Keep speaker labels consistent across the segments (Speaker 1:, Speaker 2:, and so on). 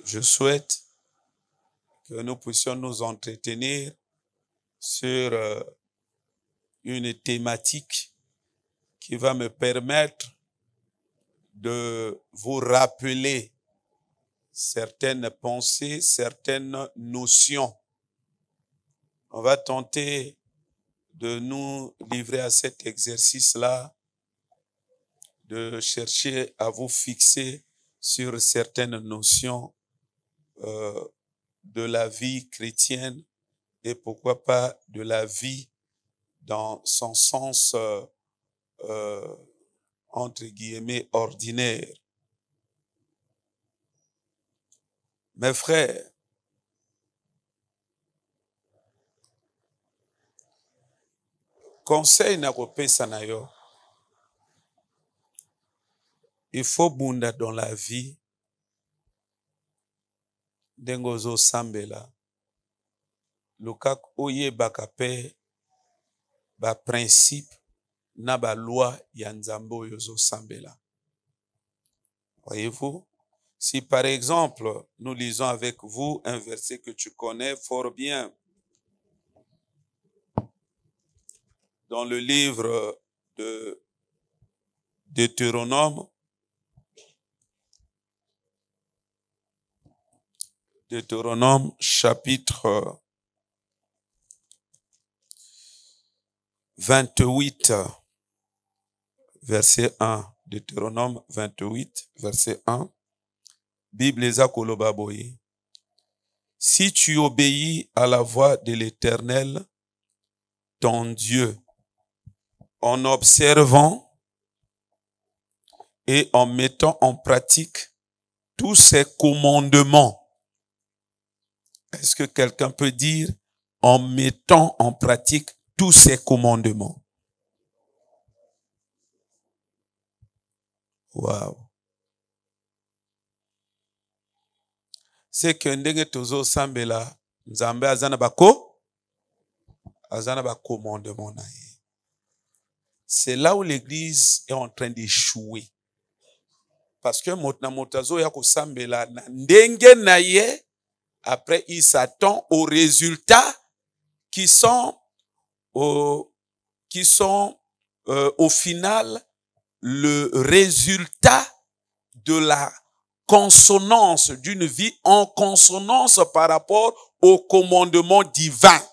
Speaker 1: je souhaite que nous puissions nous entretenir sur une thématique qui va me permettre de vous rappeler certaines pensées, certaines notions. On va tenter de nous livrer à cet exercice-là, de chercher à vous fixer sur certaines notions de la vie chrétienne et pourquoi pas de la vie dans son sens entre guillemets ordinaire. Mes frères, conseil na kopesa na yo, il faut bunda dans la vie ndenge ozosambela luka oyebaka mpe baprincipe na baloi ya Nzambe oyo ozosambela. Voyez-vous, si par exemple nous lisons avec vous un verset que tu connais fort bien dans le livre de Deutéronome, chapitre 28, verset 1. Deutéronome 28, verset 1. Bible eza koloba boye. Si tu obéis à la voix de l'Éternel, ton Dieu, en observant et en mettant en pratique tous ses commandements. Est-ce que quelqu'un peut dire en mettant en pratique tous ses commandements? Wow. C'est que ndenge tozo sambela Nzambe azana ba commandement na ye. C'est là où l'église est en train d'échouer. Parce que motazo ya ko sambela na ndenge na ye, après il s'attend aux résultats qui sont au final le résultat de la consonance, d'une vie en consonance par rapport au commandement divin.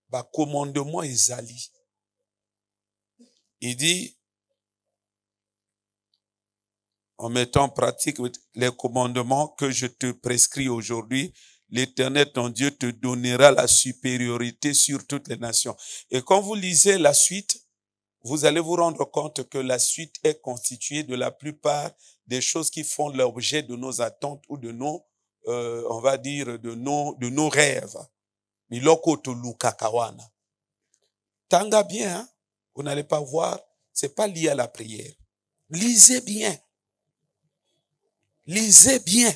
Speaker 1: Bah, commandement ezali. Il dit, en mettant en pratique les commandements que je te prescris aujourd'hui, l'Éternel, ton Dieu, te donnera la supériorité sur toutes les nations. Et quand vous lisez la suite, vous allez vous rendre compte que la suite est constituée de la plupart des choses qui font l'objet de nos attentes ou de nos, on va dire, de nos rêves. Miloko to lukakawana. Tanga bien, hein? Vous n'allez pas voir, c'est pas lié à la prière. Lisez bien. Lisez bien.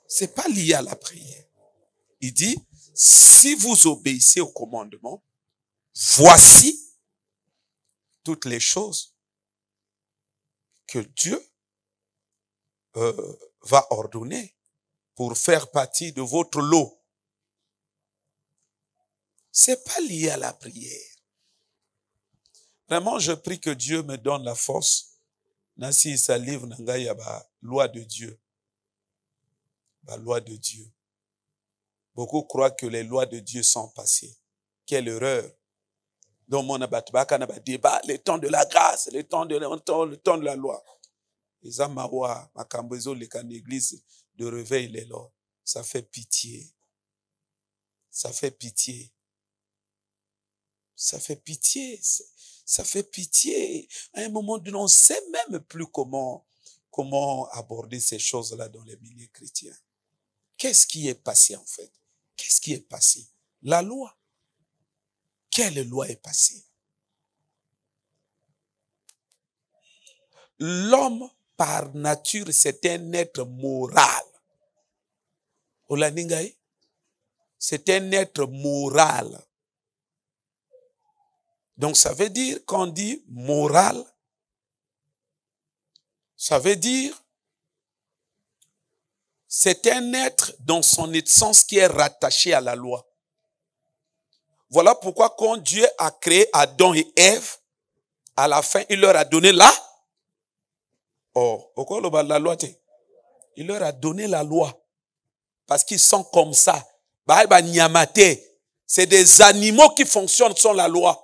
Speaker 1: C'est pas lié à la prière. Il dit, si vous obéissez au commandement, voici toutes les choses que Dieu va ordonner pour faire partie de votre lot. C'est pas lié à la prière. Vraiment, je prie que Dieu me donne la force. Nasi sa livre nangaya ba loi de Dieu. La loi de Dieu. Beaucoup croient que les lois de Dieu sont passées. Quelle erreur. Donc, mon abatbaka n'a pas débat, le temps de la grâce, le temps de la loi. Les amawa, makambezo, les can église de réveil, les lois. Ça fait pitié. Ça fait pitié. Ça fait pitié. Ça fait pitié. À un moment donné, on ne sait même plus comment aborder ces choses-là dans les milieux chrétiens. Qu'est-ce qui est passé en fait? Qu'est-ce qui est passé? La loi. Quelle loi est passée? L'homme, par nature, c'est un être moral. Olaningaï, c'est un être moral. Donc ça veut dire, quand on dit moral, ça veut dire c'est un être dans son essence qui est rattaché à la loi. Voilà pourquoi quand Dieu a créé Adam et Ève, à la fin, il leur a donné la loi. Il leur a donné la loi. Parce qu'ils sont comme ça. C'est des animaux qui fonctionnent sans la loi.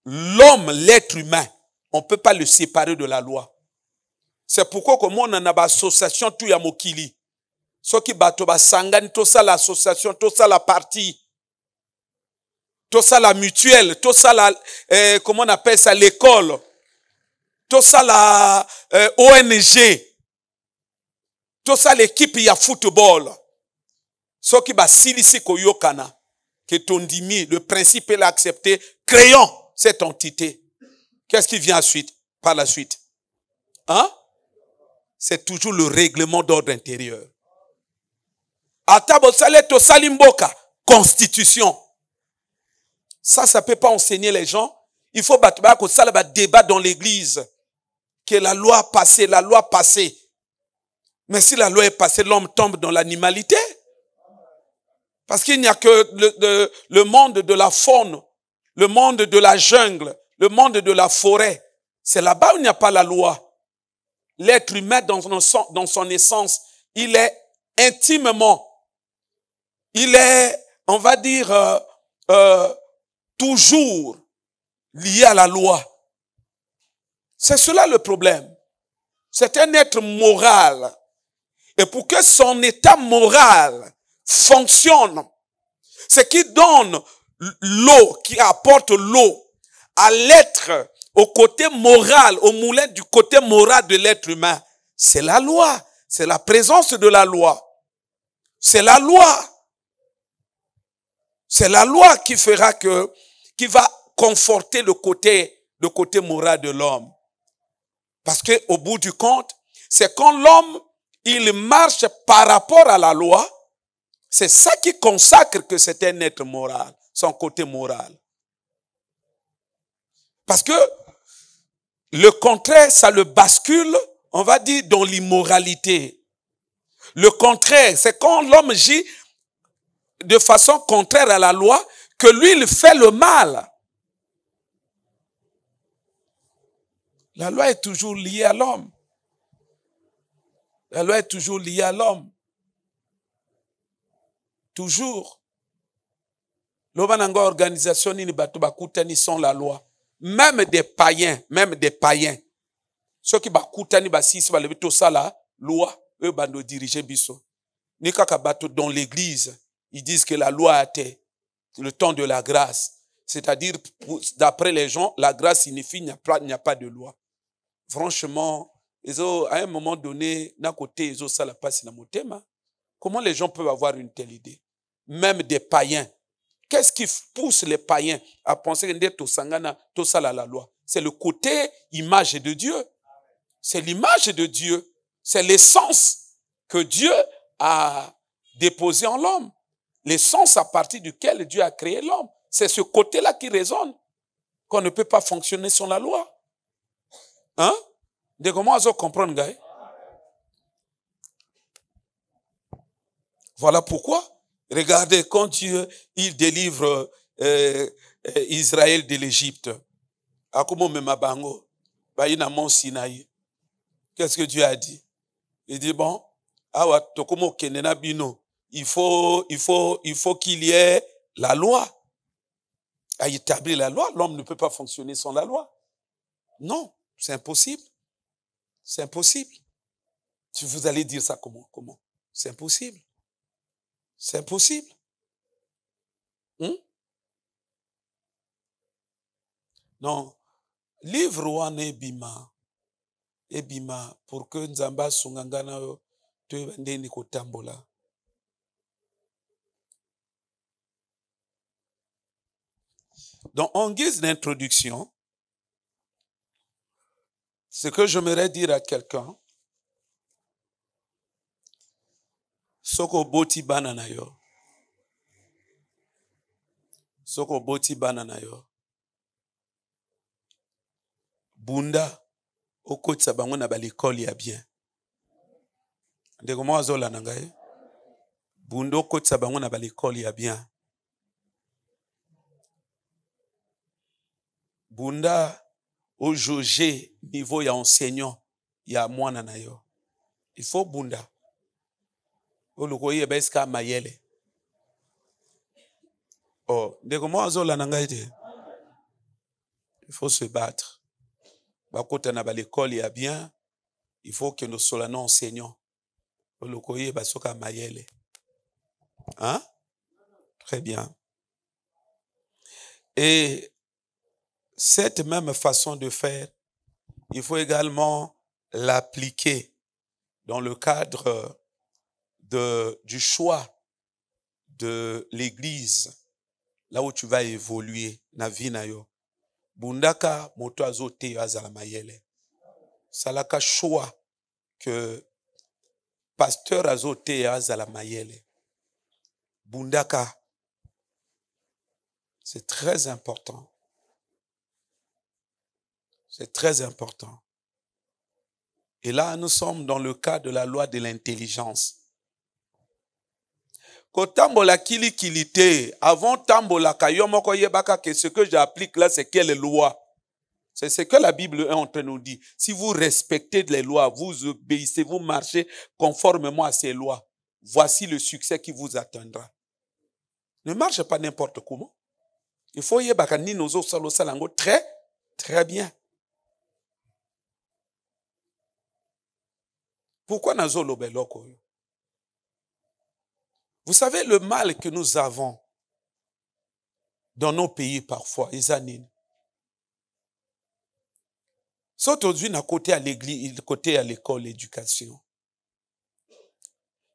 Speaker 1: L'homme, l'être humain, on ne peut pas le séparer de la loi. C'est pourquoi comme on a une association tout ya mokili. Ce qui bato ba sangani, tout ça l'association, tout ça la partie, tout ça la mutuelle, tout ça la, comment on appelle ça, l'école, tout ça la ONG, tout ça l'équipe ya football. Ce qui ba silisi koyokana, que ton dimi, le principe est accepté, créons cette entité. Qu'est-ce qui vient ensuite, par la suite? Hein? C'est toujours le règlement d'ordre intérieur. Constitution. Ça ne peut pas enseigner les gens. Il faut que ça débat dans l'église. Que la loi passée, la loi passée. Mais si la loi est passée, l'homme tombe dans l'animalité. Parce qu'il n'y a que le monde de la faune, le monde de la jungle, le monde de la forêt. C'est là-bas où il n'y a pas la loi. L'être humain dans son essence, il est intimement, il est, on va dire, toujours lié à la loi. C'est cela le problème. C'est un être moral. Et pour que son état moral fonctionne, ce qui donne l'eau, qui apporte l'eau à l'être, au côté moral, au moulin du côté moral de l'être humain, c'est la loi. C'est la présence de la loi. C'est la loi. C'est la loi qui fera qui va conforter le côté moral de l'homme. Parce que au bout du compte, c'est quand l'homme, il marche par rapport à la loi, c'est ça qui consacre que c'est un être moral, son côté moral. Parce que le contraire, ça le bascule, on va dire, dans l'immoralité. Le contraire, c'est quand l'homme agit de façon contraire à la loi, que lui, il fait le mal. La loi est toujours liée à l'homme. La loi est toujours liée à l'homme. Toujours. L'Obananga organisation ni bakutani sans la loi. Même des païens. Ceux qui bakutani basisi balebi to ça la loi, eux bando diriger biso. Ni kaka bato dans l'église, ils disent que la loi a été le temps de la grâce. C'est-à-dire, d'après les gens, la grâce signifie qu'il n'y a pas de loi. Franchement, à un moment donné, d'un côté, ils ont ça la passe dans mon thème. Comment les gens peuvent avoir une telle idée? Même des païens. Qu'est-ce qui pousse les païens à penser que tout ça la loi? C'est le côté image de Dieu. C'est l'image de Dieu. C'est l'essence que Dieu a déposée en l'homme. L'essence à partir duquel Dieu a créé l'homme. C'est ce côté-là qui résonne. Qu'on ne peut pas fonctionner sans la loi. Hein? De comment on comprend, gars? Voilà pourquoi. Regardez, quand Dieu, il délivre Israël de l'Égypte. Qu'est-ce que Dieu a dit? Il dit, bon, il faut qu'il y ait la loi. À établir la loi, l'homme ne peut pas fonctionner sans la loi. Non, c'est impossible. C'est impossible. Vous allez dire ça comment? C'est impossible. C'est impossible. Non. Livre wana ebima pour que nzamba sungangana yo to ndeni kotambola. Donc, en guise d'introduction, ce que j'aimerais dire à quelqu'un, soko boti banana yo. Soko boti banana yo. Bunda okotisa bango na balikoli ya bien. Ndeko mwa zola na ngai. Bunda okotisa bango na balikoli ya bien. Bunda ojoge niveau ya enseignant ya mwana na yo. Il faut bunda. Oluko yeba eska mayele. Oh, ndeko mwa zola na ngai te. Il faut se battre. Bakota na balikoli ya bien. Il faut que nous soyons enseignants. Oluko yeba soka mayele. Hein? Très bien. Et cette même façon de faire, il faut également l'appliquer dans le cadre du choix de l'église, là où tu vas évoluer, na vie na yo. Bundaka moto azote yo azala mayele. Salaka choix que pasteur azote yo azala mayele. Bundaka, c'est très important. C'est très important. Et là, nous sommes dans le cas de la loi de l'intelligence. Kotambola kili kilité, avant tambola kayomoko yebaka que ce que j'applique là, c'est quelle loi? C'est ce que la Bible est en train de nous dire. Si vous respectez les lois, vous obéissez, vous marchez conformément à ces lois, voici le succès qui vous attendra. Ne marchez pas n'importe comment. Il faut yebaka ni nozo salo salango très, très bien. Pourquoi nazo lobeloko? Vous savez le mal que nous avons dans nos pays parfois, Isanine. C'est aujourd'hui na côté à l'église, côté à l'école, l'éducation.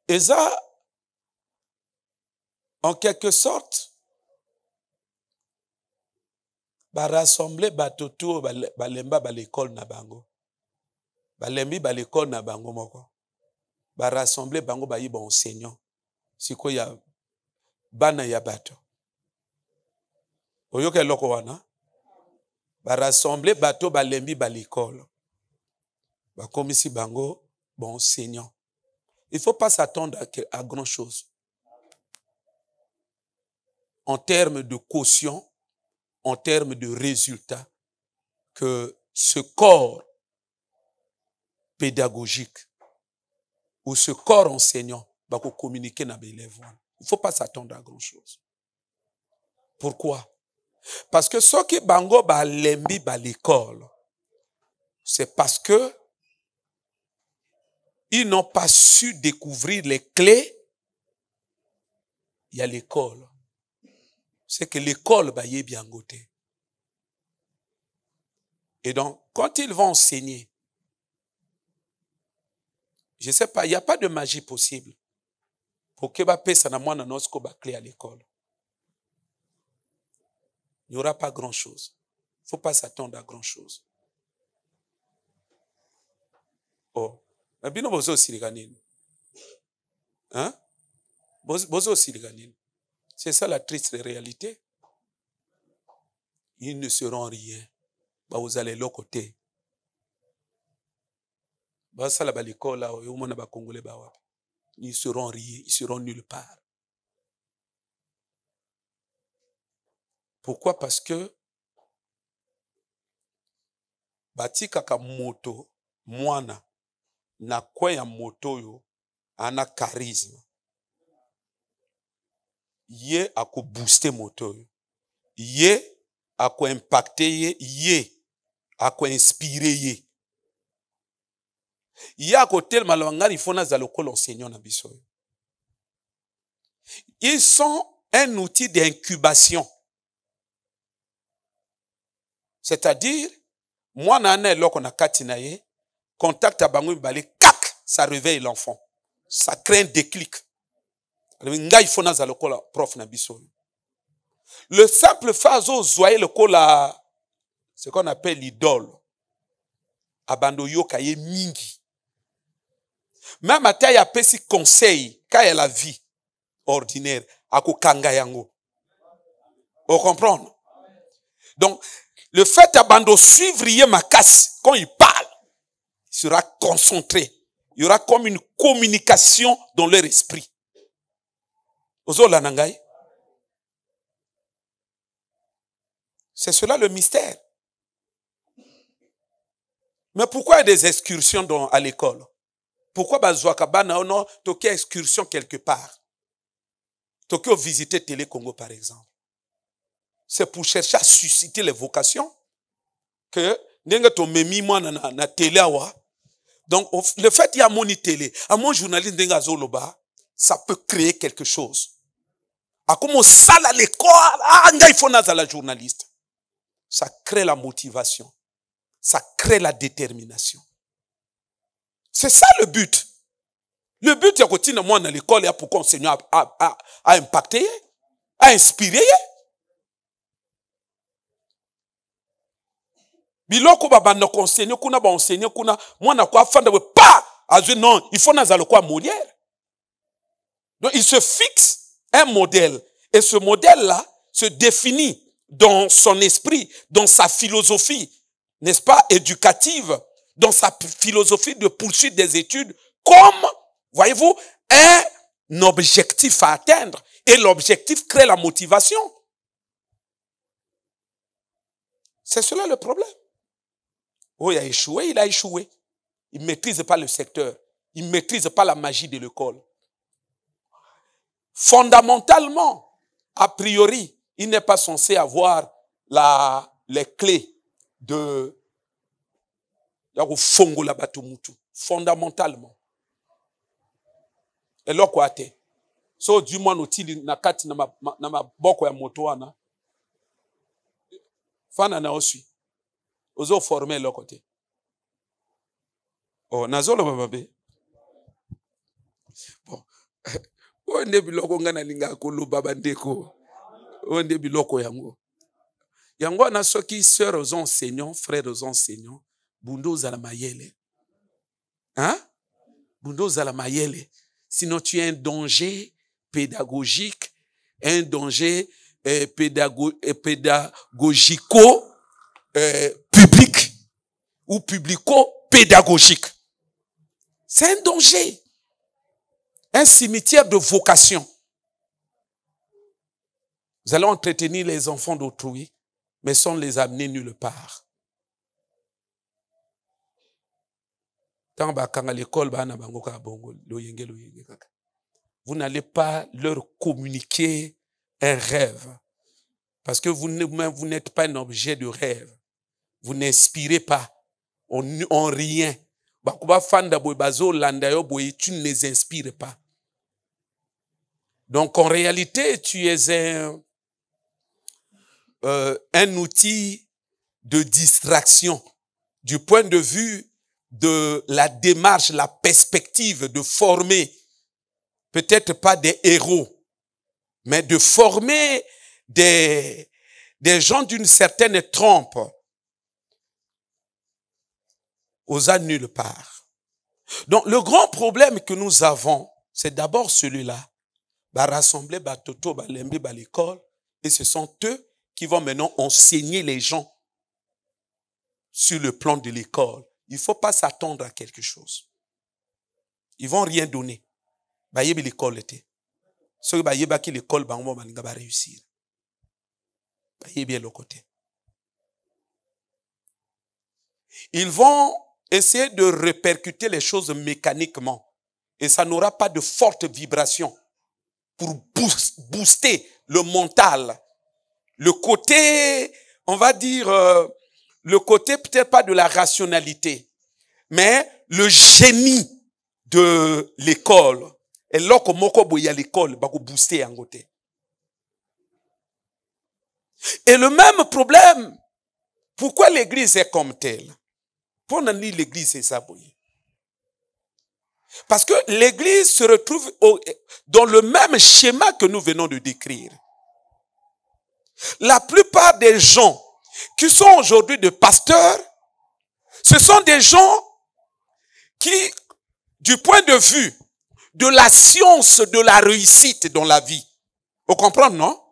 Speaker 1: Et ça, en quelque sorte, ba rassembler batoto balemba ba l'école na bango. Balembi ba l'école na bango moko. Ba rassembler bango ba yiba enseignant. Siko ya bana ya bato. Oyoke loko wana. Ba rassembler bato balembi ba l'école. Ba komisi bango bon enseignant. Il ne faut pas s'attendre à grand chose. En termes de quotient, en termes de résultats, que ce corps pédagogique ou ce corps enseignant va communiquer dans les élèves. Il ne faut pas s'attendre à grand chose. Pourquoi? Parce que ce qui bango ba lembi ba l'école, c'est parce que ils n'ont pas su découvrir les clés. Il y a l'école. C'est que l'école va y bien goûter. Et donc, quand ils vont enseigner, je ne sais pas, il n'y a pas de magie possible pour que ça n'a moins de clé à l'école. Il n'y aura pas grand chose. Il ne faut pas s'attendre à grand chose. Oh. Mais bien, bozo siliganine. Hein? Bozo siliganine. C'est ça la triste réalité. Ils ne seront rien. Bah, vous allez l'autre côté. Bah, ça, là, l'école, là, ils seront rien. Ils seront nulle part. Pourquoi? Parce que batika ka moto, mwana, na kwa ya moto yo, ana charisme. Ye ako booster moto yo. Ye ako impacter ye, ye ako inspirer ye. Ye ako tellement langari fona za lokolo enseignant na biso. Ils sont un outil d'incubation. C'est-à-dire, moi nana eloko na kati na ye, contact à bango mbali, kak, ça réveille l'enfant. Ça crée un déclic. Ngai fona za lokolo prof na biso. Le simple phase où zoye le kola, ce qu'on appelle l'idole, abando yoka ye mingi. Même à taille à pesi conseil, quand il y a la vie ordinaire, ako kanga yango. Vous comprenez? Donc, le fait d'abandonner suivre ma casse, quand il parle, il sera concentré. Il y aura comme une communication dans leur esprit. C'est cela le mystère. Mais pourquoi il y a des excursions à l'école? Pourquoi non, tu as excursion quelque part? Tu as visiter Télé Congo par exemple. C'est pour chercher à susciter les vocations que na télé. Donc le fait qu'il y a mon télé, à mon journaliste ça peut créer quelque chose. À comment ça à l'école, il faut la journaliste. Ça crée la motivation. Ça crée la détermination. C'est ça le but. Le but, c'est que moi dans l'école, pour qu'on enseigne à impacter, à inspirer. Biloko babanda conseiller kuna ba enseigner kuna moi na quoi fanda pas non il faut nazalo quoi Molière. Donc il se fixe un modèle et ce modèle là se définit dans son esprit, dans sa philosophie, n'est-ce pas, éducative, dans sa philosophie de poursuite des études comme, voyez-vous, un objectif à atteindre et l'objectif crée la motivation. C'est cela le problème. Oh, il a échoué, il a échoué. Il ne maîtrise pas le secteur. Il ne maîtrise pas la magie de l'école. Fondamentalement, a priori, il n'est pas censé avoir les clés de Fongo la Batumutu. Fondamentalement. Et là, quoi, so, du moins, nous nakati na boko ya moto wana. Fana na aussi. Ozo former le côté. Oh, nazolo bababe. Bon. Onde biloko ngana linga koloba bandeko. Onde biloko yango. Yango na soki sœurs aux enseignants, frères aux enseignants, bundo za la mayele. Hein? Bundo za la mayele. Sinon tu as un danger pédagogique, un danger pédagogico public ou publico-pédagogique. C'est un danger. Un cimetière de vocation. Vous allez entretenir les enfants d'autrui, mais sans les amener nulle part. Vous n'allez pas leur communiquer un rêve. Parce que vous n'êtes pas un objet de rêve. Vous n'inspirez pas en rien. Tu ne les inspires pas. Donc en réalité, tu es un outil de distraction du point de vue de la démarche, la perspective de former peut-être pas des héros, mais de former des gens d'une certaine trempe aux ânes nulle part. Donc le grand problème que nous avons, c'est d'abord celui-là. Rassembler Batoto, Balembe, l'école, et ce sont eux qui vont maintenant enseigner les gens sur le plan de l'école. Il ne faut pas s'attendre à quelque chose. Ils ne vont rien donner. Bayebi l'école était. Ceux qui qui l'école va réussir. Bayebi est le côté. Ils vont essayer de répercuter les choses mécaniquement. Et ça n'aura pas de forte vibration pour booster le mental. Le côté, on va dire, le côté peut-être pas de la rationalité, mais le génie de l'école. Et là, comme il y a l'école, va booster en côté. Et le même problème, pourquoi l'église est comme telle? Pour nous dire l'église est ça. Parce que l'église se retrouve dans le même schéma que nous venons de décrire. La plupart des gens qui sont aujourd'hui des pasteurs, ce sont des gens qui, du point de vue de la science de la réussite dans la vie, vous comprenez, non?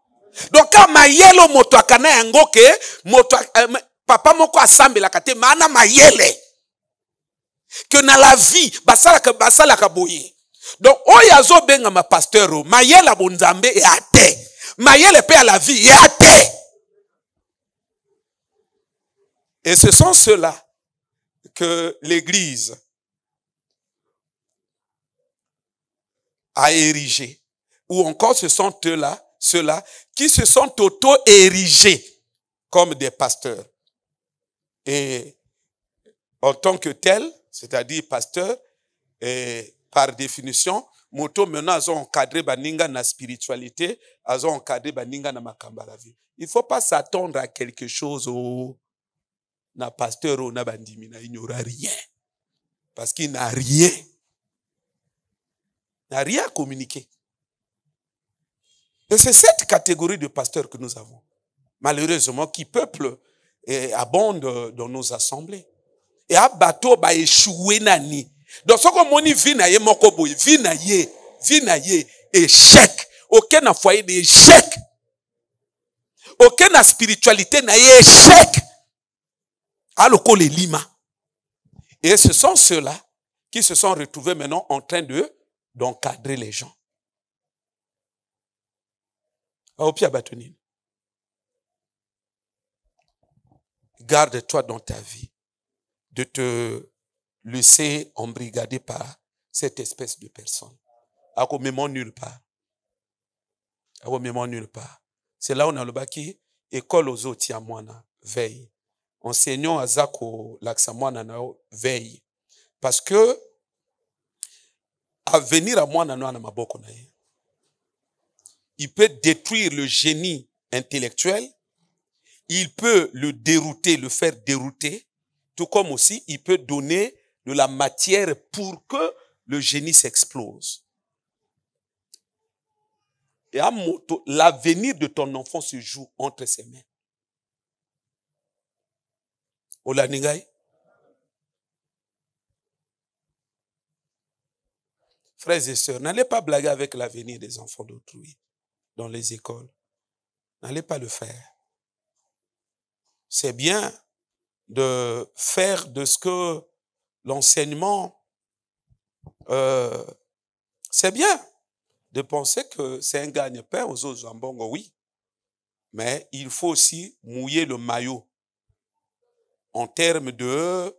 Speaker 2: Donc quand mayele moto akana yango ke moto papa moko asambelaka te mana mayele que na la vie basala boye. Donc oyo azobenga ma pasteur mayele bonzambe e ate mayele pe à la vie e ate. Et ce sont ceux-là que l'Église a érigé. Ou encore ce sont ceux-là qui se sont auto-érigés comme des pasteurs. Et en tant que tel, c'est-à-dire pasteur, et par définition, moto maintenant ils ont encadré baninga na spiritualité, ils ont encadré baninga na makamba la vie. Il ne faut pas s'attendre à quelque chose au na pasteur ou na bandimina, il n'y aura rien. Parce qu'il n'a rien. Il n'a rien à communiquer. Et c'est cette catégorie de pasteurs que nous avons. Malheureusement, qui peuplent et abondent dans nos assemblées. Et à bateau, ba échoué nani. Donc, ce qu'on moni vie na ye moko boy, vie na ye, échec. Aucun na foyer d'échec. Aucun na spiritualité na ye échec. Alors les lima. Et ce sont ceux-là qui se sont retrouvés maintenant en train d'encadrer les gens. Garde-toi dans ta vie de te laisser embrigader par cette espèce de personne. Akomemo nulle part. Akomemo nulle part. C'est là où on a le baki, école aux autres, à moana, veille. Enseignons à Zako, l'Aksamoana, veille. Parce que, à venir à moi, il peut détruire le génie intellectuel, il peut le dérouter, le faire dérouter, tout comme aussi, il peut donner de la matière pour que le génie s'explose. Et à moto, l'avenir de ton enfant se joue entre ses mains. Olaningay. Frères et sœurs, n'allez pas blaguer avec l'avenir des enfants d'autrui dans les écoles. N'allez pas le faire. C'est bien de faire de ce que l'enseignement, c'est bien de penser que c'est un gagne-pain aux autres jambons, oui. Mais il faut aussi mouiller le maillot en termes de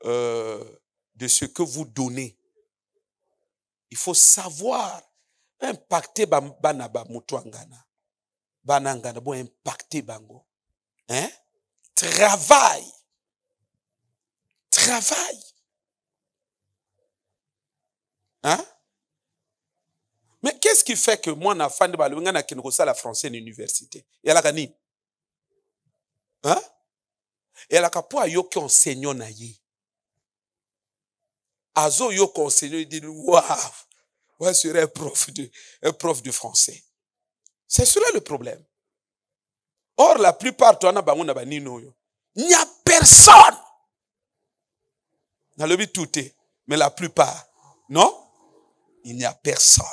Speaker 2: ce que vous donnez. Il faut savoir impacter banaba mutuangana. Banangana bo impacter bango. Hein? Travail. Hein? Mais qu'est-ce qui fait que moi na fan de balunga na kinoko la français à l'université? Et la gani? Hein? Et la kapo yo qui enseignant na ye. Azo yo qui enseignant il dit waouh. Ouais, serait un prof de français. C'est cela le problème. Or, la plupart, il n'y a personne. Dans le but, tout est. Mais la plupart, non, il n'y a personne.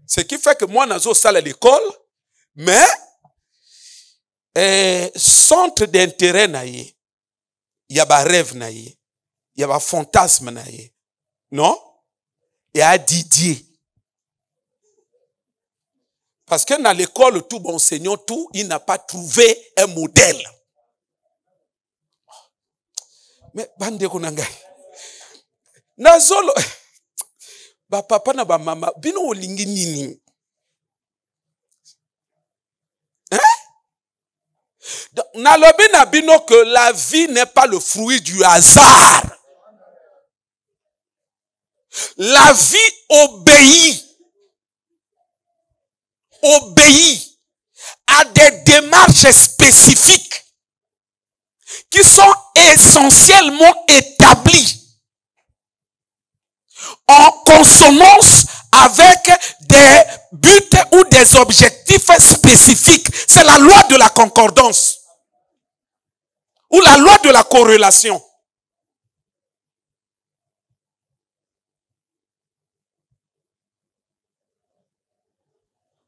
Speaker 2: Ce qui fait que moi, nazo salle à l'école, mais centre d'intérêt naïe, il y a un rêve naïe, il y a un fantasme naïe, non? Et à Didier. Parce que dans l'école, tout bon enseignant, tout, il n'a pas trouvé un modèle. Mais, bande konanga. Nazolo. Ba papa na ba mama, bino olingi nini? Hein? Nalobi na bino que la vie n'est pas le fruit du hasard. La vie obéit à des démarches spécifiques qui sont essentiellement établies en consonance avec des buts ou des objectifs spécifiques. C'est la loi de la concordance ou la loi de la corrélation.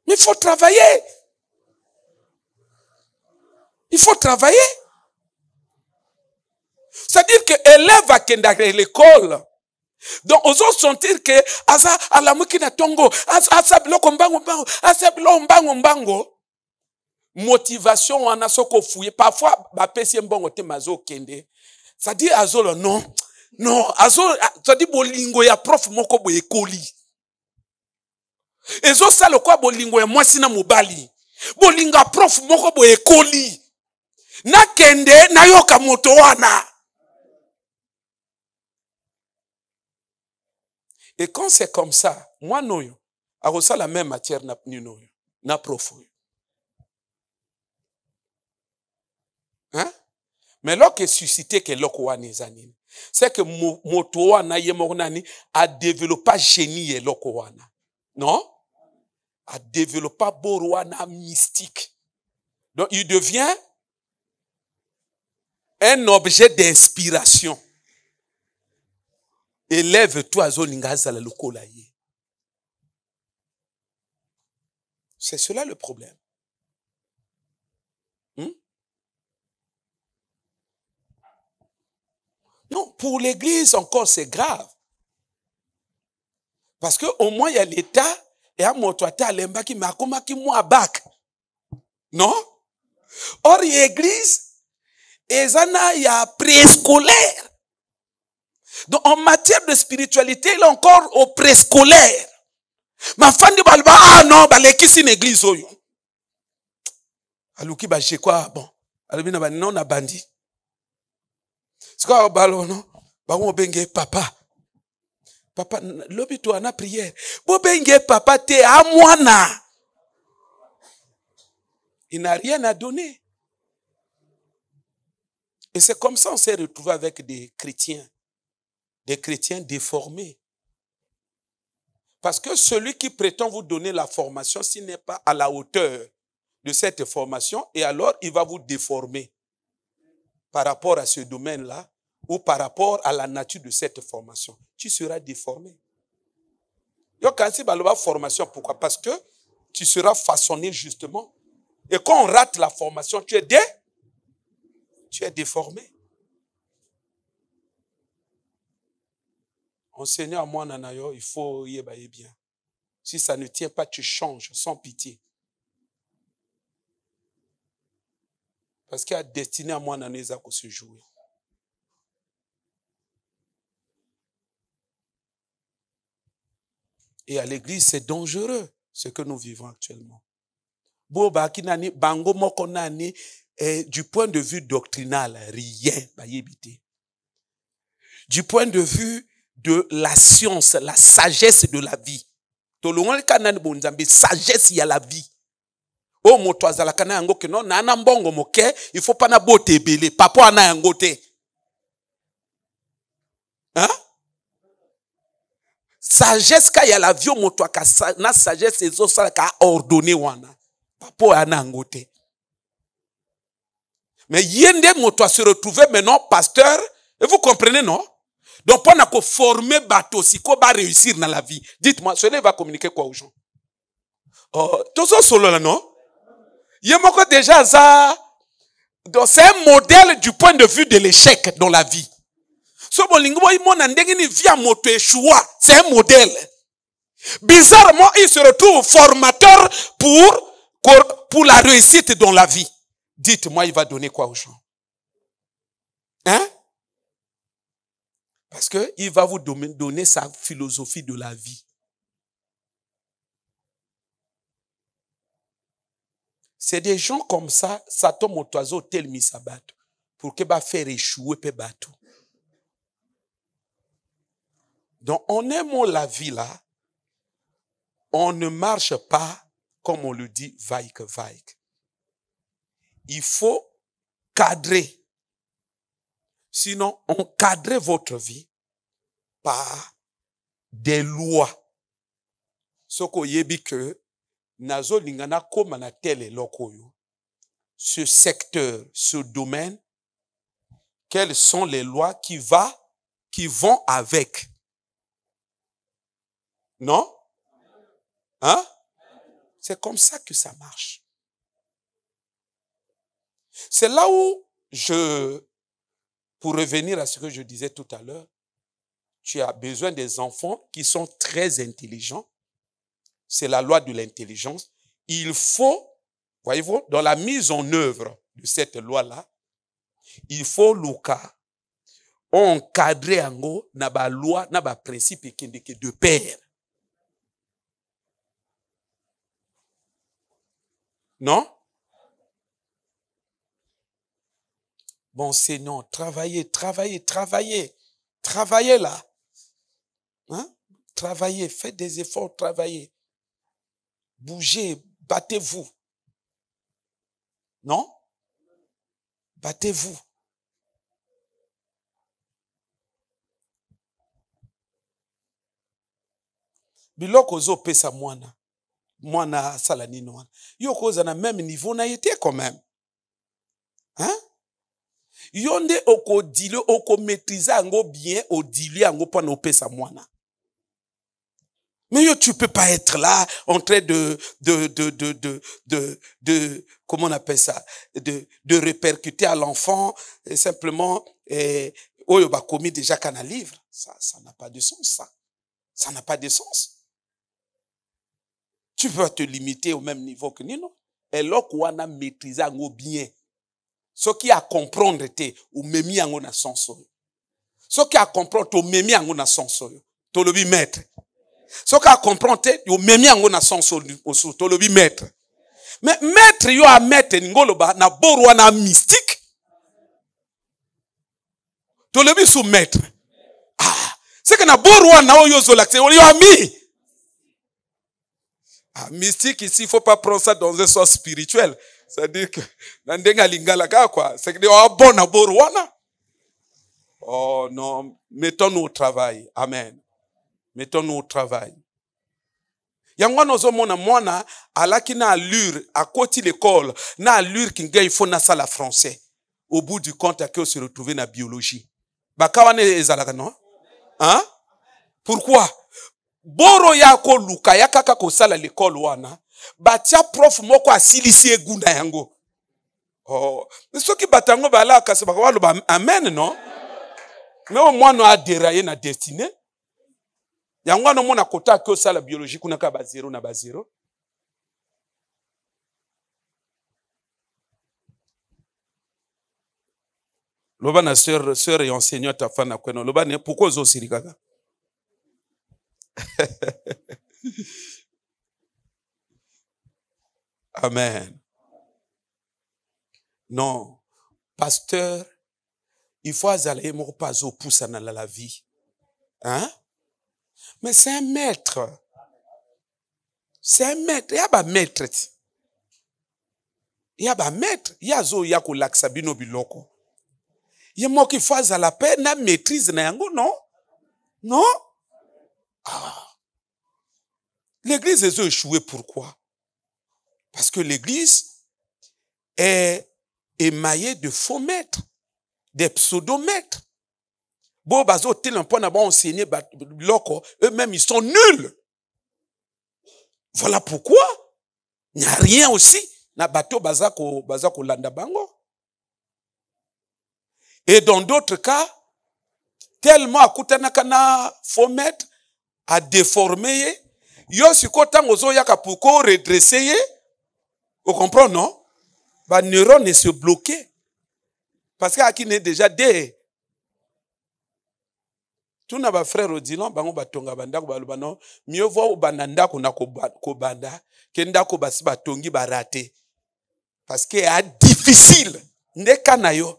Speaker 2: Il faut travailler. faut travailler. C'est-à-dire que l'élève va à l'école. Donc, on va sentir que, asa, alamukina tongo, asa, bloko mbango, motivation, on a soko fouillé. Parfois, ba pesi mbongo te mazo kende. C'est-à-dire, azolo, non. Non, azolo, c'est-à-dire, bolingo ya prof moko boye koli. Ezo salo kwa bolingo ya mwasi na mobali. Bolinga prof moko boye koli. Na kende, na yoka moto wana. Et quand c'est comme ça, moi, non, a la même matière na prof. Hein? Mais lorsque suscité que l'okouane zanine, c'est que motoana yemonani a développé génie et l'okouana. Non? A développé borouana mystique. Donc, il devient un objet d'inspiration. Élève-toi à Zoningaza la lokolaye. C'est cela le problème. Non, pour l'église encore c'est grave. Parce que au moins il y a l'État et à mon toit à l'emba qui m'a comme qui moi bac. Non? Or l'église et zana il y a préscolaire. Donc en matière de spiritualité, il est encore au préscolaire. Ma femme dit balba ah non, baleki si l'église oyo. Aluki ba je quoi bon. Alubina ba non na bandi. C'est quoi balo non? Ba on benge papa. Papa lobi to ana prière. Bo benge papa te à moina. Il n'a rien à donner. Et c'est comme ça on s'est retrouvé avec des chrétiens déformés. Parce que celui qui prétend vous donner la formation, s'il n'est pas à la hauteur de cette formation, et alors il va vous déformer par rapport à ce domaine-là ou par rapport à la nature de cette formation. Tu seras déformé. Formation, pourquoi? Parce que tu seras façonné justement. Et quand on rate la formation, tu es déformé. Enseignant à moi, Nanayo, il faut y aller bien. Si ça ne tient pas, tu changes sans pitié. Parce qu'il y a destiné à moi, Nanayo, pour se jouer. Et à l'église, c'est dangereux, ce que nous vivons actuellement. Du point de vue doctrinal, rien. Du point de vue de la science, la sagesse de la vie. Sagesse, il y a la vie. Oh, motoazala kana yango ke non, nana mbongo moke, il faut pas na bote belé, papa ana yango te. Hein? Sagesse ka ya la vie moto ka na sagesse ezo sala ka ordonné wana. Papa ana yango te. Mais yende moto se retrouver maintenant pasteur, et vous comprenez non? Donc, pour nous former bateau, si qu'on va réussir dans la vie, dites-moi, cela va communiquer quoi aux gens? Tout ça solo là, non? Il y a déjà ça. Donc, c'est un modèle du point de vue de l'échec dans la vie. C'est un modèle. Bizarrement, il se retrouve formateur pour la réussite dans la vie. Dites-moi, il va donner quoi aux gens? Hein? Parce qu'il va vous donner sa philosophie de la vie. C'est des gens comme ça, ça tombe au oiseau tel misabat, pour que va faire échouer pe bateau. Donc, en aimant la vie là, on ne marche pas, comme on le dit, vaille que vaille. Il faut cadrer. Sinon, encadrez votre vie par des lois. Ce qu'on y dit que nazo lingana koma na tele lokoyo. Ce secteur, ce domaine, quelles sont les lois qui vont avec? Non? Hein? C'est comme ça que ça marche. C'est là où pour revenir à ce que je disais tout à l'heure, tu as besoin des enfants qui sont très intelligents. C'est la loi de l'intelligence. Il faut, voyez-vous, dans la mise en œuvre de cette loi-là, il faut Luka encadrer en gros na ba loi, na ba principe de père. Non? Bon Seigneur, travaillez là. Hein? Travaillez, faites des efforts, travaillez. Bougez, battez-vous. Non? Battez-vous. Biloko zo pesa mwana sala nini wana. Yo koza na même niveau na été quand même. Hein? Yonde oko maîtriser ango bien odili ango pa no pesa mwana. Mais yo, tu peux pas être là en train de comment on appelle ça, de répercuter à l'enfant simplement oyo ba commis déjà qu'un livre. Ça n'a pas de sens, ça. Ça n'a pas de sens. Tu peux te limiter au même niveau que Nino. Et là, on a maîtrisé ango bien. Ce qui a comprendre te ou memi ango na sens. Ce qui a comprendre to memi ango na sens. To le bi maître. Ce qui a comprendre te yo memi ango na sens au to le bi maître. Mais maître yo a maître ngoloba na borwa na mystique. To le bi sous maître. Ah, c'est que na borwa na yo zo l'accès yo ami. Ah, mystique ici, il faut pas prendre ça dans un sens spirituel. C'est-à-dire que nandenga lingala quoi, c'est que bon na borwana. Oh non, mettons-nous au travail. Amen. Mettons-nous au travail. Yango nozo mona alaki na allure à côté l'école, na allure kinga il faut na sala français. Au bout du compte que se retrouver na biologie. Bakawane ezalaka non? Hein? Pourquoi? Boro yako luka yakaka ko sala l'école wana. Batia prof moko asilisi egunda yango. Oh, soki batango balaka se bakwa loba amen non? Mais au moins no a déraillé na destinée. Yango no mona kota ko sala biologie kuna ka ba 0 na ba 0. Loba na sœur et enseignante ta fana kweno loba ne pourquoi zo sirikaka? Amen. Non, pasteur, il faut aller mon pas au pouce dans la vie. Hein? Mais c'est un maître. C'est un maître. Il y a pas maître. Il y a pas maître. Il y a zo yako laksabino biloko. Il y a moi qui fasse à la peine na maîtrise na yango, non? Non? Ah. L'église est échouée, pourquoi? Parce que l'église est émaillée de faux maîtres, des pseudo-maîtres. Bon, bazo tel un point d'abord enseigné, eux-mêmes ils sont nuls. Voilà pourquoi il n'y a rien aussi. Na bateau bazako landa bango. Et dans d'autres cas, tellement akutanaka na faux maître a déformé. Yo siko tango zo yaka pourko redresser. Vous comprenez, non? Ba neurone se bloquer. Parce que qui n'est déjà des. Tout n'a pas frère Odilon, bango batonga banda ko baloba non, mieux vaut bananda ko na ko banda, kenda ko basi batongi barate. Parce que c'est difficile. Ndeka na yo.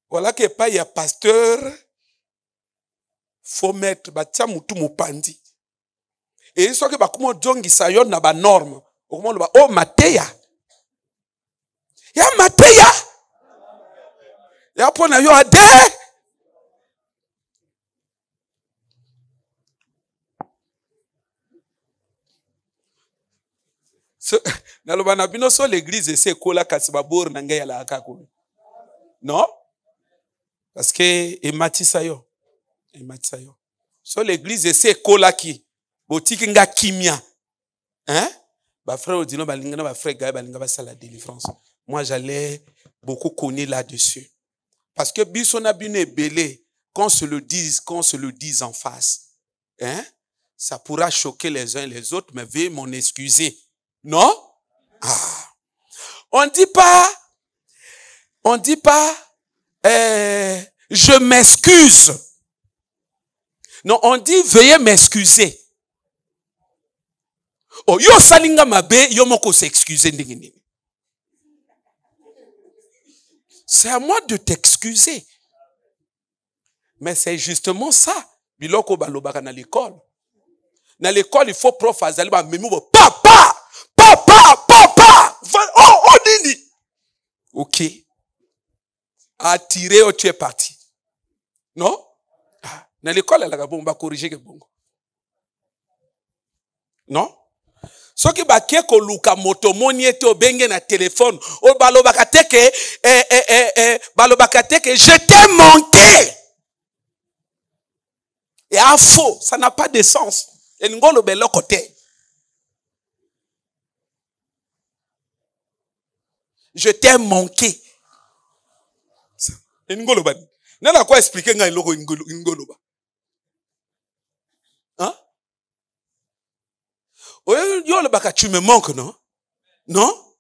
Speaker 2: Voilà que pas y a pasteur faut mettre batia mutu mopandi. Et ce que bakumo jongi sayon na ba norme. Okomo loba oh mateya. Ya mateya. Ya pona yo ade. Naloba na bino so l'église c'est kola kasiba bor na ngai la akako. Non? Parce que ematisa yo. Ematisa yo. So l'église c'est kola ki botiki nga kimia. Hein? Bah frère Odino, bah frère Gaël, bah ça la délivrance. Moi, j'allais beaucoup connaître là-dessus. Parce que bisona bine belé, qu'on se le dise en face, hein, ça pourra choquer les uns les autres, mais veuillez m'en excuser. Non? Ah. On dit pas, je m'excuse. Non, on dit veuillez m'excuser. Oh, yo salinga mabe, yo moko s'excuser ndingini. C'est à moi de t'excuser. Mais c'est justement ça. Biloko balobaka na l'école. Dans l'école, il faut prof azali ba memi bo papa. Oh nini. OK. Attiré, oh, tu es parti. Non? Dans l'école, elle a ba corriger que bongo. Non? Ce qui ba ke ko luka moto moni ete obenge na téléphone, o balobaka teke je t'ai manqué. Et à faux, ça n'a pas de sens. Et ngolo belo côté. Je t'ai manqué. Et ngolo ba. Nana quoi expliquer nga loko ngolo ba. Hein? Yo le baka tu me manques, non? Non?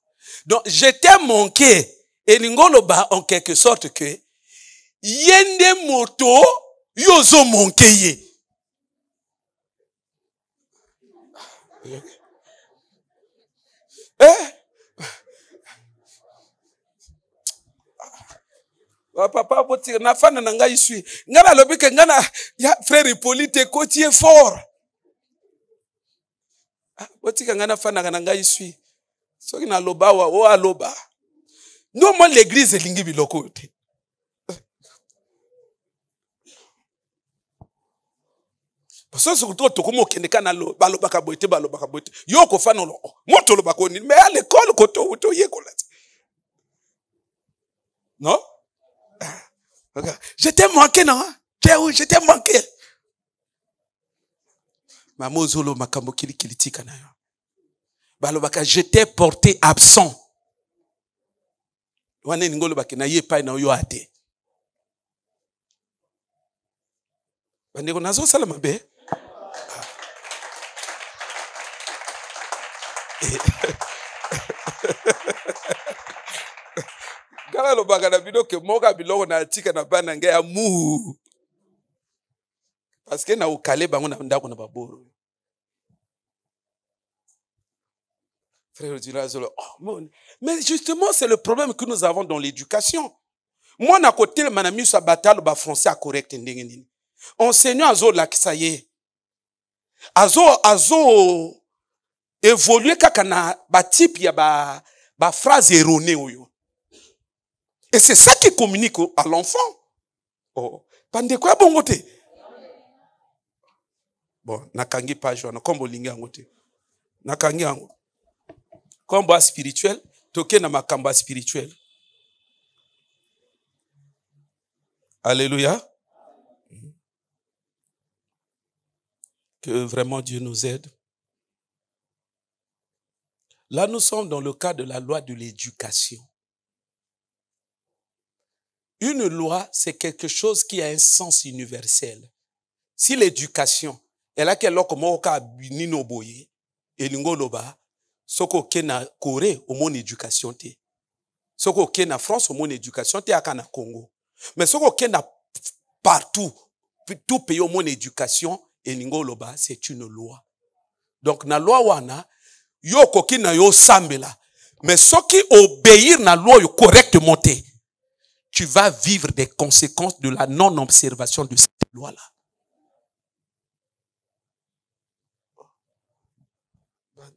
Speaker 2: Donc je t'ai manqué. Et ngolo ba en quelque sorte que yende moto yozo manqué ye. Papa poti na fana na ngai suis ngana lobike ngana ya frère Hippolyte Koti est fort. Poti ngana fana na ngai suis soki na loba wa o aloba no mo l'église elingi biloko te. Parce que surtout to komo kendeka na balobaka boite yo ko fana lo moto lobaka ni mais à l'école ko to yekola. Non? Je t'ai manqué, non? Je t'ai manqué. Maman Zolo makambo kilitika na yo. Balobaka je t'ai porté absent. Wane ngolo baki na ye pa na yo ate. Bandeko nazo sala mabe. Gala lo bagana bido ke moka biloko na tika na bana nge ya mu. Parce que na ukale bango na ndako na baboro. Frère Dinazolo, mais justement c'est le problème que nous avons dans l'éducation. Moi na côté le manami sa batalo ba français a correct ndenge nini. Enseignant azo lakisaye. Azo évoluer kaka na ba type ya ba phrase erronée oyo. Et c'est ça qui communique à l'enfant. Oh, pande quoi bongote? Bon, nakangi pas joie, kombo lingi angote. Nakangi ango. Kombo spirituel, toke na makamba spirituel. Alléluia. Que vraiment Dieu nous aide. Là, nous sommes dans le cas de la loi de l'éducation. Une loi, c'est quelque chose qui a un sens universel. Si l'éducation, elle a quelque chose comme nino boye, et l'ingoloba, soko kena Corée au monde éducation te, soko kena France au monde éducation te akana Congo, mais soko kena partout, tout pays au monde éducation, et l'ingoloba, c'est une loi. Donc na loi wana, yo koki na yo sambela, mais soki obéir na loi yo correctement te, tu vas vivre des conséquences de la non-observation de cette loi-là.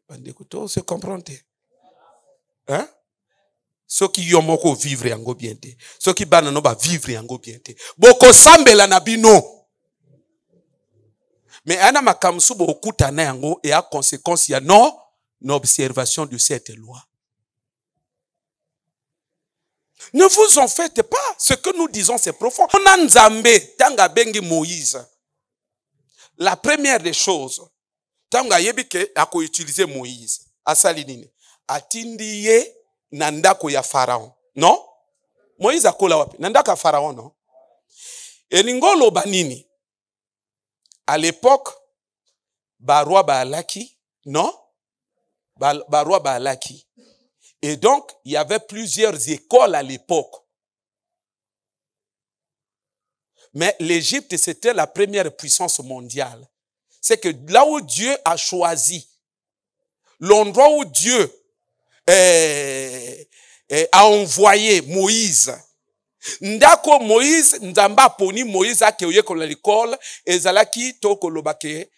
Speaker 2: Bandekuto, se comprendre. Hein? Ceux qui yomoko vivre yango bien te. Ceux qui banano ba vivre yango bien te. Boko sambela na bino. Mais ana makamsu bo okuta na yango et a conséquence ya non-observation de cette loi. Ne vous en faites pas. Ce que nous disons, c'est profond. On a Nzambe, tanga bengi Moïse. La première des choses, tanga yebike a ko utiliser Moïse. asali nini? Atindi ye na ndako ya Pharaon. Non? Moïse akola wapi? Na ndako ya Pharaon, non? Elingo loba nini? À l'époque, Baroi Baalaki, non? Baroi Baalaki. Et donc, il y avait plusieurs écoles à l'époque. Mais l'Égypte, c'était la première puissance mondiale. C'est que là où Dieu a choisi, l'endroit où Dieu a envoyé Moïse, ndako Moïse, nzamba poni Moïse a keuye kon l'école, ezalaki to kolobake,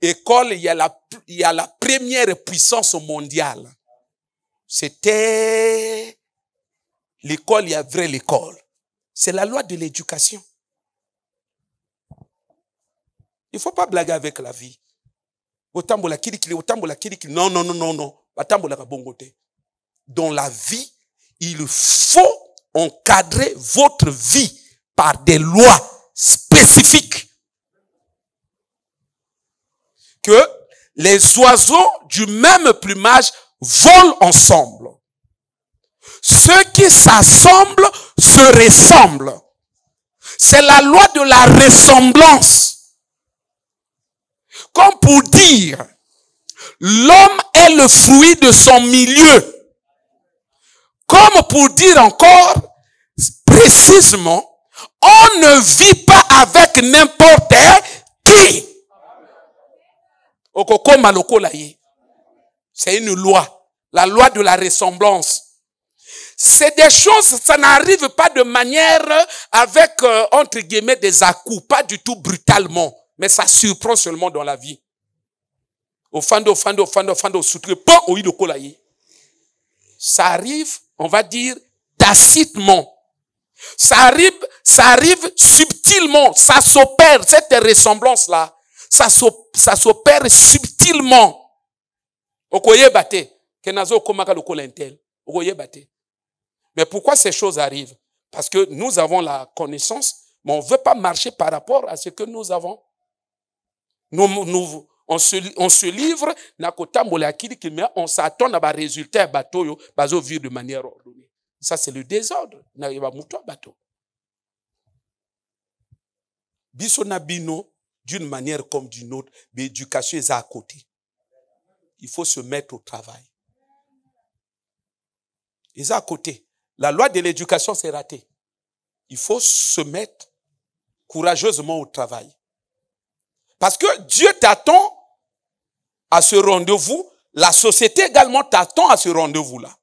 Speaker 2: école, il y a la première puissance mondiale. C'était l'école, il y a vraie l'école. C'est la loi de l'éducation. Il ne faut pas blaguer avec la vie. Otambola kirikili, otambola kirikili. Non, non, non, non, non. Otambola kabongote. Dans la vie, il faut encadrer votre vie par des lois spécifiques. Que les oiseaux du même plumage volent ensemble. Ceux qui s'assemblent se ressemblent. C'est la loi de la ressemblance. Comme pour dire, l'homme est le fruit de son milieu. Comme pour dire encore, précisément, on ne vit pas avec n'importe qui. C'est une loi. La loi de la ressemblance. C'est des choses, ça n'arrive pas de manière avec, entre guillemets, des à-coups. Pas du tout brutalement. Mais ça surprend seulement dans la vie. Ça arrive, on va dire, tacitement. Ça arrive subtilement. Ça s'opère, cette ressemblance-là. Ça s'opère subtilement. Mais pourquoi ces choses arrivent? Parce que nous avons la connaissance, mais on ne veut pas marcher par rapport à ce que nous avons. On se livre, mais on s'attend à un résultat de manière ordonnée. Ça, c'est le désordre. D'une manière comme d'une autre, l'éducation est à côté. Il faut se mettre au travail. Ils sont à côté. La loi de l'éducation, c'est raté. Il faut se mettre courageusement au travail. Parce que Dieu t'attend à ce rendez-vous. La société également t'attend à ce rendez-vous-là.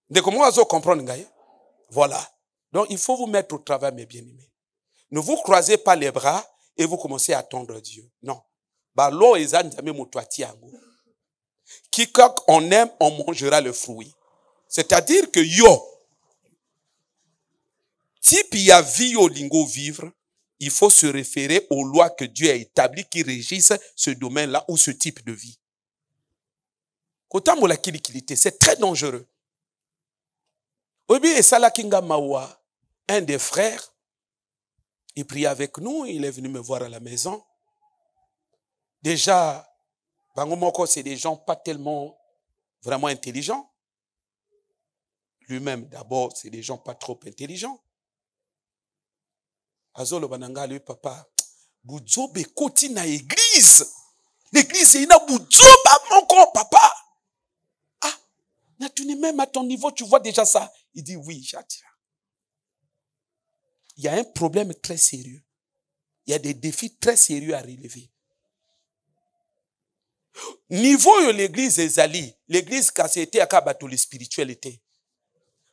Speaker 2: De comment vous comprendre, Ngaye? Voilà. Donc, il faut vous mettre au travail, mes bien-aimés. Ne vous croisez pas les bras et vous commencez à attendre Dieu. Non. Quiconque on aime, on mangera le fruit. C'est-à-dire que type y a vie au lingo vivre, il faut se référer aux lois que Dieu a établies qui régissent ce domaine-là ou ce type de vie. C'est très dangereux. Un des frères, il prie avec nous, il est venu me voir à la maison. Déjà, c'est des gens pas tellement vraiment intelligents. Lui-même, d'abord, c'est des gens pas trop intelligents. Azolo bananga lui papa, Boudzobe koti na église. L'église est na Boudzoba mon corps papa. Ah, tu n'es même à ton niveau, tu vois déjà ça. Il dit oui, j'attire. Il y a un problème très sérieux. Il y a des défis très sérieux à relever. Niveau de l'église Ezali, l'église Kassété a bateau la spiritualité.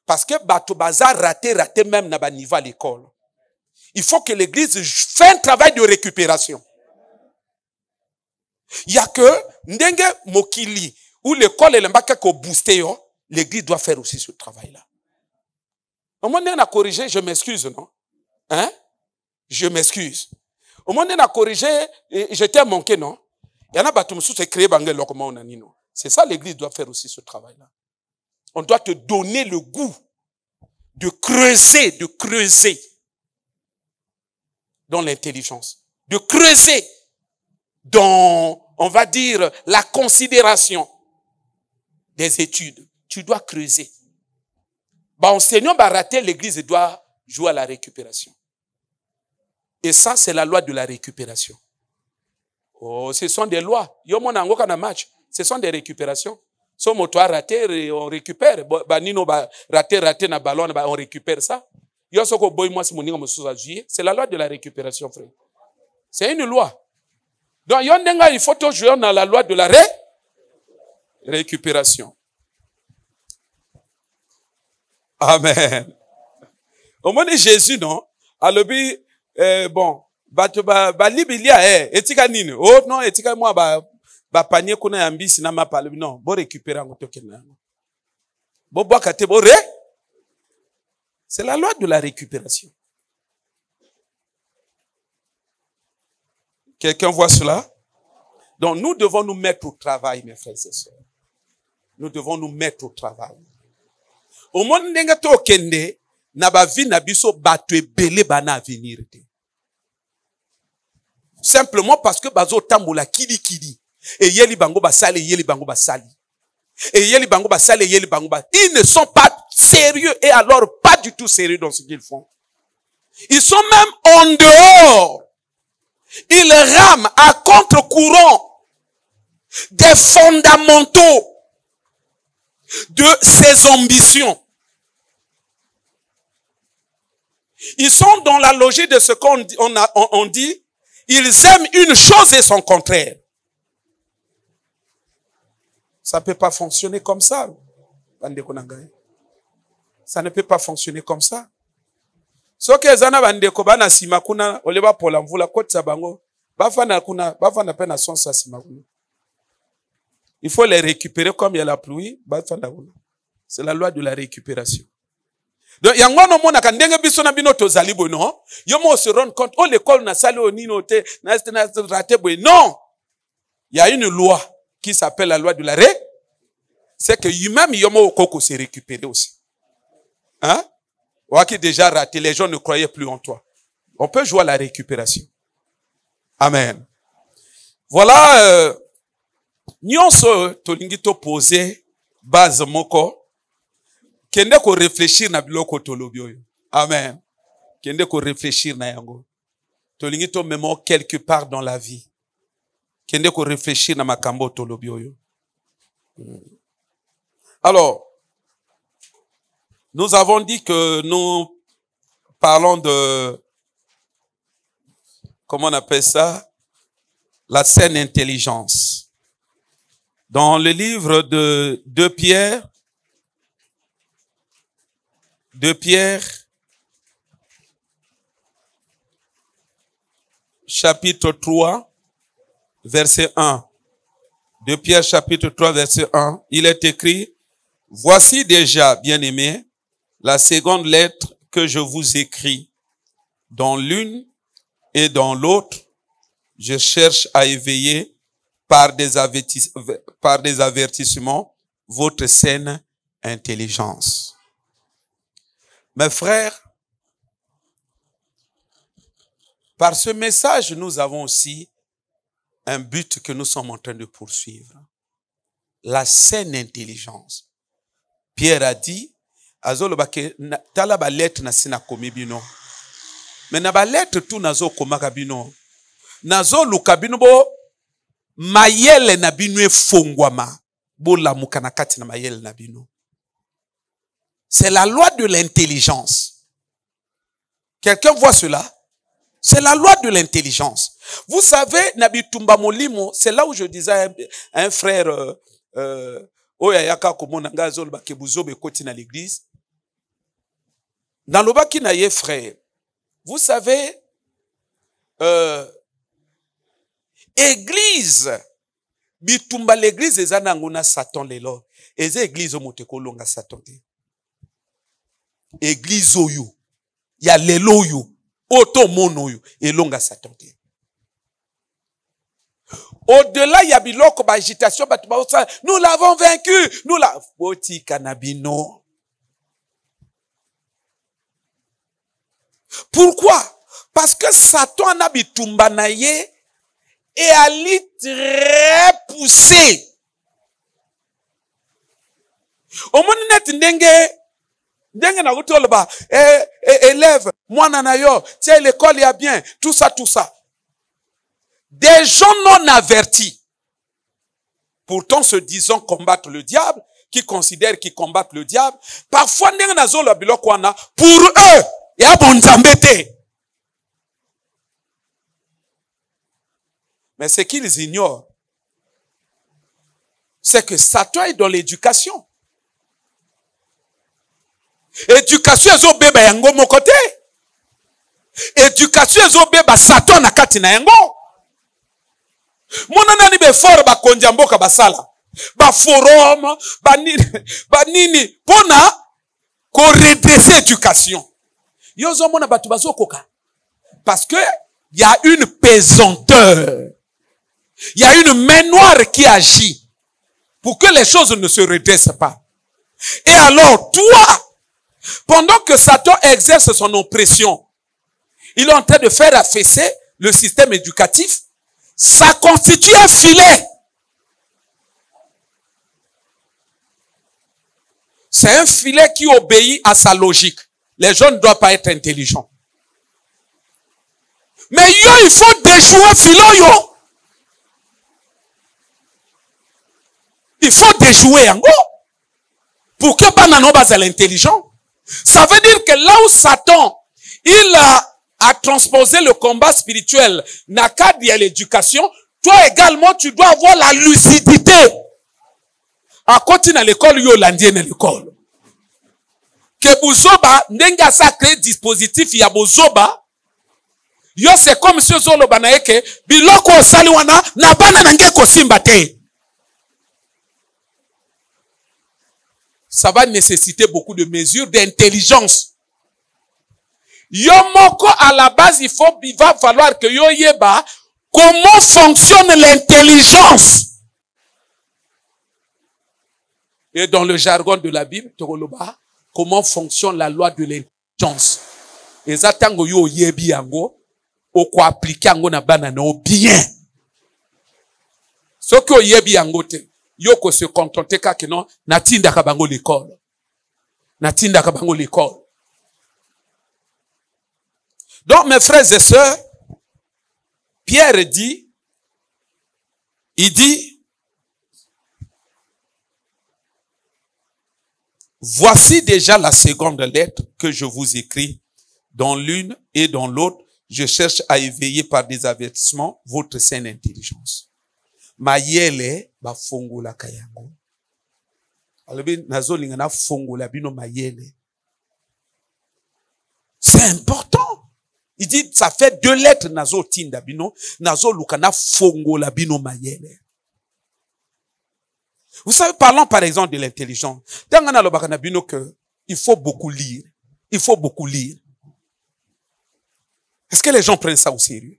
Speaker 2: Parce que bateau bazar raté même na ba niveau à l'école. Il faut que l'église fasse un travail de récupération. Il y a que ndenge mokili où l'école est l'embaka ko booster l'église doit faire aussi ce travail-là. Au moment où on a corrigé, je m'excuse, non? Hein? Je m'excuse. Au moment où on a corrigé, j'étais manqué, non? Il y en a battu sous se créer bangé comment on a dit non. C'est ça l'église doit faire aussi ce travail-là. On doit te donner le goût de creuser dans l'intelligence, de creuser dans, on va dire, la considération. des études. Tu dois creuser. Enseignant va rater, l'église doit jouer à la récupération. Et ça, c'est la loi de la récupération. Oh, ce sont des lois. Match. Ce sont des récupérations. Si on a raté, on récupère. Nino raté na ballon, on récupère ça. C'est la loi de la récupération, frère. C'est une loi. Donc, il faut toujours jouer dans la loi de la récupération. Amen. Au moins, Jésus, non? Alors, bon, etika nini? Oh, non, etika moi, panier qu'on a ambi, sinon ma parle, non, bon récupérer en token. Bon, boakate, bon, c'est la loi de la récupération. Quelqu'un voit cela? Donc, nous devons nous mettre au travail, mes frères et sœurs. Nous devons nous mettre au travail. Au monde n'enga to kende, na ba vi na biso batu ebele bana avenir te. Simplement parce que bazo tambola kidi. Et yeli bango basali, yeli bango basali. Et yeli bango basali, yeli bango basali. Ils ne sont pas sérieux et alors pas du tout sérieux dans ce qu'ils font. Ils sont même en dehors. Ils rament à contre-courant des fondamentaux de ses ambitions. Ils sont dans la logique de ce qu'on dit, ils aiment une chose et son contraire. Ça ne peut pas fonctionner comme ça. Ça ne peut pas fonctionner comme ça. Ce que zana bandeko bana simakuna oleba pola mvula kotsa bango bafana kuna pena sonsa simakuna. Il faut les récupérer comme il y a la pluie, bafana kuna. C'est la loi de la récupération. Donc yango no mona kandenge biso na bino tozali bo non. Yo mo se rendre compte oh l'école na sali onino te na raté bo non. Il y a une loi qui s'appelle la loi de la c'est que lui-même yomo okoko se récupérer aussi. Hein? Qui déjà raté, les gens ne croyaient plus en toi. On peut jouer à la récupération. Amen. Voilà, nyonso tolingito poser base moko kende ko réfléchir na biloko tolobi oyo. Amen. Kende ko réfléchir na yango. Tolingito memo quelque part dans la vie. Kende ko réfléchir na makambo tolobi oyo. Alors, nous avons dit que nous parlons de, comment on appelle ça? La saine intelligence. Dans le livre de 2 Pierre, chapitre 3, verset 1. 2 Pierre, chapitre 3, verset 1. Il est écrit, voici déjà, bien-aimés, la seconde lettre que je vous écris, dans l'une et dans l'autre, je cherche à éveiller par des avertissements votre saine intelligence. Mes frères, par ce message, nous avons aussi un but que nous sommes en train de poursuivre. La saine intelligence. Pierre a dit, azolo bake tala ba lettre na sina komi bino mais na ba lettre tout nazo komaka bino nazo luka bino bo mayele na bino efongwama bo lamuka na kati na mayele na bino. C'est la loi de l'intelligence. Quelqu'un voit cela? C'est la loi de l'intelligence. Vous savez, Nabitumba Molimo, c'est là où je disais à un frère oyayaka komonanga azolo bake buzobe koti na l'église. Dans le baki na ye frère, vous savez, église, bitumba l'église ezana nguna Satan lelo, eze église omoteko longa Satan te. Église oyo, ya lelo oyo, oto mono oyo, elonga Satan te. Au-delà, il y a biloko ba agitation, nous l'avons vaincu, nous l'avons boti kanabino. Pourquoi? Parce que Satan a bitumba naye et Ali très poussé. Omoni net ndenge na kutolo ba élève mwana na yo tiens l'école y a bien tout ça. Des gens non avertis, pourtant se disant combattre le diable, qui considèrent qu'ils combattent le diable, parfois ndenge na zo la biloko wana pour eux ya bonzambe te. Mais ce qu'ils ignorent, c'est que Satan est dans l'éducation. Éducation ezo beba yango mon côté. Éducation ezo beba Satan na kati na yango. Mona nani be fort ba konja mboka basala. Ba forum, ba nini pona ko redresser éducation. Yozo mona batu bazo koka. Parce que il y a une pesanteur. Il y a une main noire qui agit pour que les choses ne se redressent pas. Et alors, toi, pendant que Satan exerce son oppression, il est en train de faire affaisser le système éducatif. Ça constitue un filet. C'est un filet qui obéit à sa logique. Les gens ne doivent pas être intelligents. Mais il faut déjouer filet, yo. Il faut déjouer en gros. Pour que Banano base l'intelligent. Ça veut dire que là où Satan, il a transposé le combat spirituel, n'a qu'à dire l'éducation, toi également, tu dois avoir la lucidité. À côté à l'école, yo landien à l'école. Que Bouzoba, n'enga sacré dispositif, ya Bouzoba, yo c'est comme si Zolo banaeke, biloko saliwana, na bana nange kosimbate. Ça va nécessiter beaucoup de mesures d'intelligence. Yomoko, à la base, il va falloir que yo yeba comment fonctionne l'intelligence. Et dans le jargon de la Bible, comment fonctionne la loi de l'intelligence. Et ça, tango yo yebi yango, ou ko appliquer yango na banana bien. Ce que yebi yango te. Yoko se contenter que non, natinda kabango l'école. Natinda kabango l'école. Donc, mes frères et sœurs, Pierre dit, voici déjà la seconde lettre que je vous écris. Dans l'une et dans l'autre, je cherche à éveiller par des avertissements votre saine intelligence. Mayele ba fongola kayango. Alobi nazolinga na fongola bino mayele. C'est important. Il dit ça fait 2 lettres nazo tinda bino, nazo lukana fongola bino mayele. Vous savez, parlons par exemple de l'intelligence. Tangana lobakana bino que il faut beaucoup lire. Il faut beaucoup lire. Est-ce que les gens prennent ça au sérieux?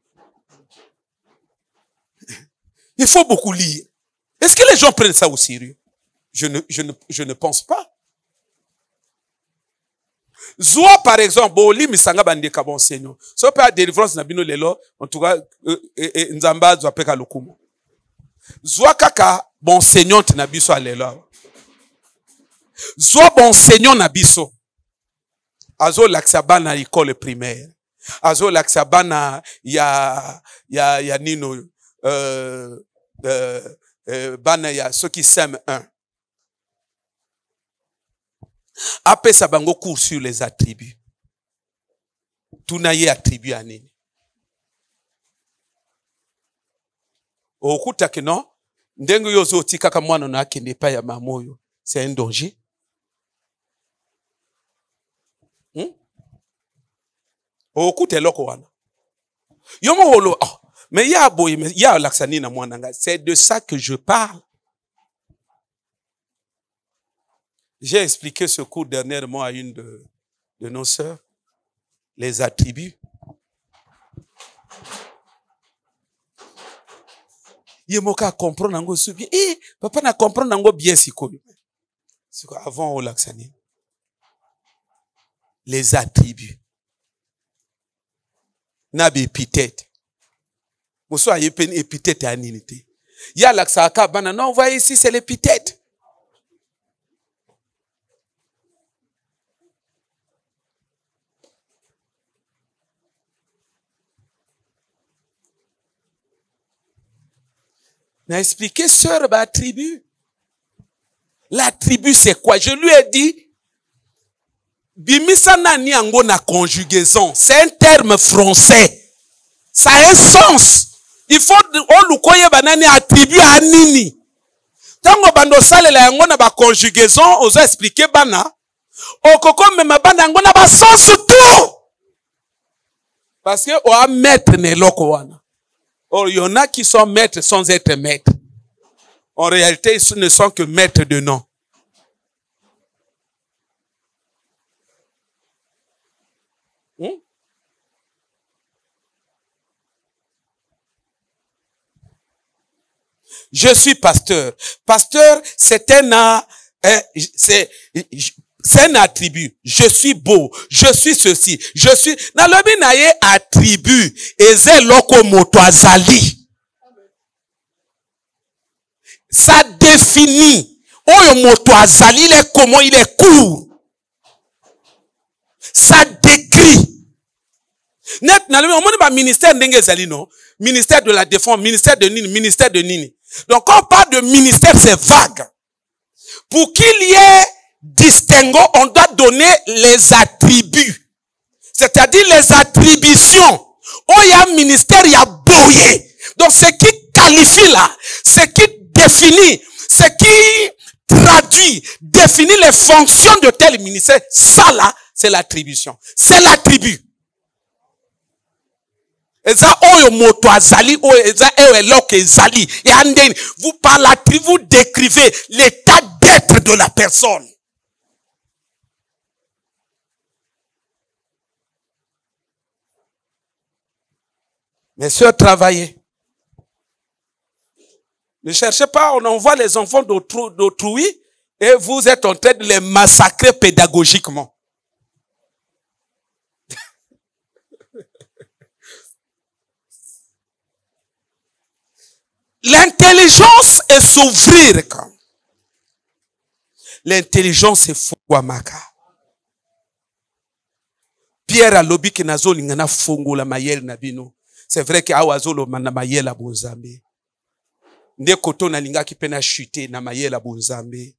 Speaker 2: Il faut beaucoup lire. Est-ce que les gens prennent ça au sérieux? Je ne pense pas. Zoa, par exemple, Boli misanga bandeka bon Seigneur. So pas délivrance na bino lelo, en tout cas, nzamba zoa peka lokumo. Zoa kaka bon Seigneur na biso alelo. Zoa bon Seigneur na biso. Azo laksaba na école primaire. Azo laksaba na ya nino bana ya ceux qui s'aiment un. Après ça bango cours sur les attributs. Tunaye attribut à nini. Okuta kino ndengo yozo tikaka mwana na akende pa ya mamoyo. C'est un danger. Okuta loko wana. Yomo holo mais il y a l'aksani na mwananga. C'est de ça que je parle. J'ai expliqué ce cours dernièrement à une de nos sœurs. Les attributs. Yemoka comprendre nango bien. Papa na comprendre nango bien siko. Siko avant au l'aksani. Les attributs. Nabi épithète. Mosso a une épithète à ninité. Il y a l'aksaka bana non, voyez ici c'est l'épithète. m'a expliqué, sœur, la tribu. La tribu, c'est quoi? Je lui ai dit, bimisana ni ango na conjugaison. C'est un terme français. Ça a un sens. Il faut, olukoye banani attribue à nini. Tango bando sale la yango na ba conjugaison, ozo expliquer bana. Okoko mema bana yango na ba sens tout. Parce que oa maître ne loko wana. Or, il y en a qui sont maîtres sans être maîtres. En réalité, ils ne sont que maîtres de nom. Je suis pasteur. Pasteur, c'est un attribut. Je suis beau. Je suis ceci. Je suis. Na lobi na ye attribut. Eze loko moto azali. Ça définit. Oyo moto azali, il est comment, il est court. Ça décrit. Net na lobi, on m'a ministère ndenge zali non. Ministère de la défense, ministère de nini, ministère de nini. Donc, quand on parle de ministère, c'est vague. Pour qu'il y ait distinguo, on doit donner les attributs. C'est-à-dire les attributions. Oh, il y a un ministère, il y a boyé. Donc, ce qui qualifie là, ce qui définit, ce qui traduit, définit les fonctions de tel ministère, ça là, c'est l'attribution. C'est l'attribut. Vous par l'attribut, vous décrivez l'état d'être de la personne. Mes sœurs, travaillez. Ne cherchez pas, on envoie les enfants d'autrui et vous êtes en train de les massacrer pédagogiquement. L'intelligence est s'ouvrir. L'intelligence c'est fouamaka. Pierre a lobi ki nazo lingana fongo la mayel nabino. C'est vrai que awazolo na mayel a bonzambe. Nde koto na linga ki pena chuter na mayel a bonzambe.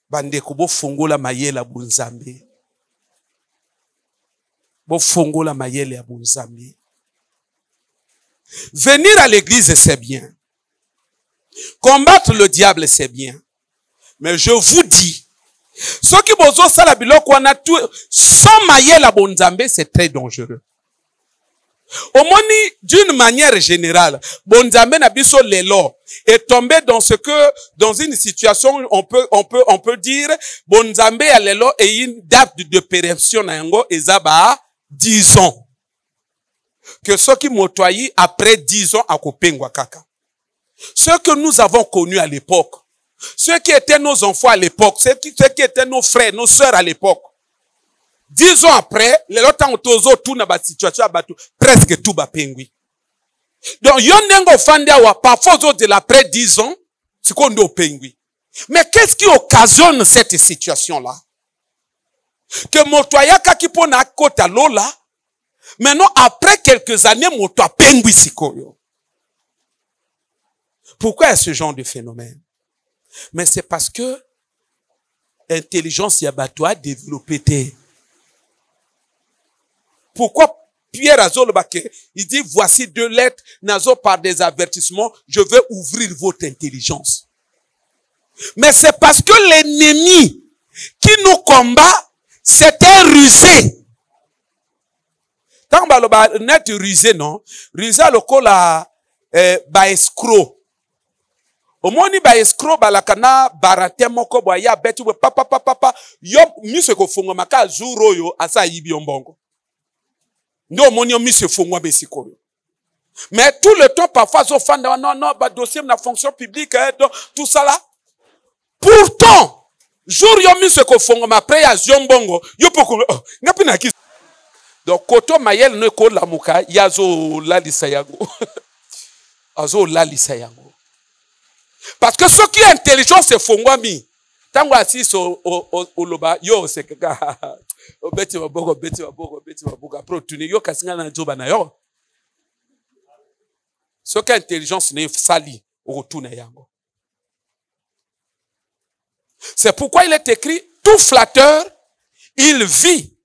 Speaker 2: Bande ko bo fongo la mayel a bonzambe. Bo fongo la mayel a bonzambe. Venir à l'église, c'est bien. Combattre le diable, c'est bien. Mais je vous dis, ceux qui bozo sala biloko wana tout sans mailler la bonzambe, c'est très dangereux. Au moins, d'une manière générale, bonzambe na biso lelo est tombé dans dans une situation, on peut dire, bonzambe ya lelo et une date de péremption na yango ezaba 10 ans. Que ceux qui motoyi après 10 ans à Kopengwa Kaka. Ceux que nous avons connus à l'époque, ceux qui étaient nos enfants à l'époque, ceux qui étaient nos frères, nos sœurs à l'époque. 10 ans après, les autres ont tozo tout na ba situation presque tout ba pengui. Donc yondengo fande wa parfois de l'après 10 ans, c'est qu'on do pengui. Mais qu'est-ce qui occasionne cette situation là? Que motoya kaki pona kota lola. Maintenant, après quelques années, moto a pengui sikoyo. Pourquoi il y a ce genre de phénomène? Mais c'est parce que l'intelligence yabato a développé. Pourquoi Pierre Azolobake, il dit, voici 2 lettres, nazo par des avertissements, je vais ouvrir votre intelligence. Mais c'est parce que l'ennemi qui nous combat, c'était rusé. Tant que net rusé, non? Rusé le kola ba escroc. Au moins ni ba escroc ba la kana barate moko bo ya betu papa yo mise ko fungo maka zuro yo asa yibi ombongo. Ndo monio mise fungo besiko. Mais tout le temps parfois zo fanda non ba dossier na fonction publique tout ça là. Pourtant jour yo mise ko fungo ma après ya zombongo yo poko ngapi na ki. Donc, koto mayel ne ko la muka, yazo la lisayango. Azo la lisayango. Parce que ce qui est intelligent, c'est fongwami. Tango assis au loba, yo, c'est que, beti waboko. Après, tu yo kasinga na joba na yo. Ce qu'intelligence n'est sali au retour yango. C'est pourquoi il est écrit, tout flatteur, il vit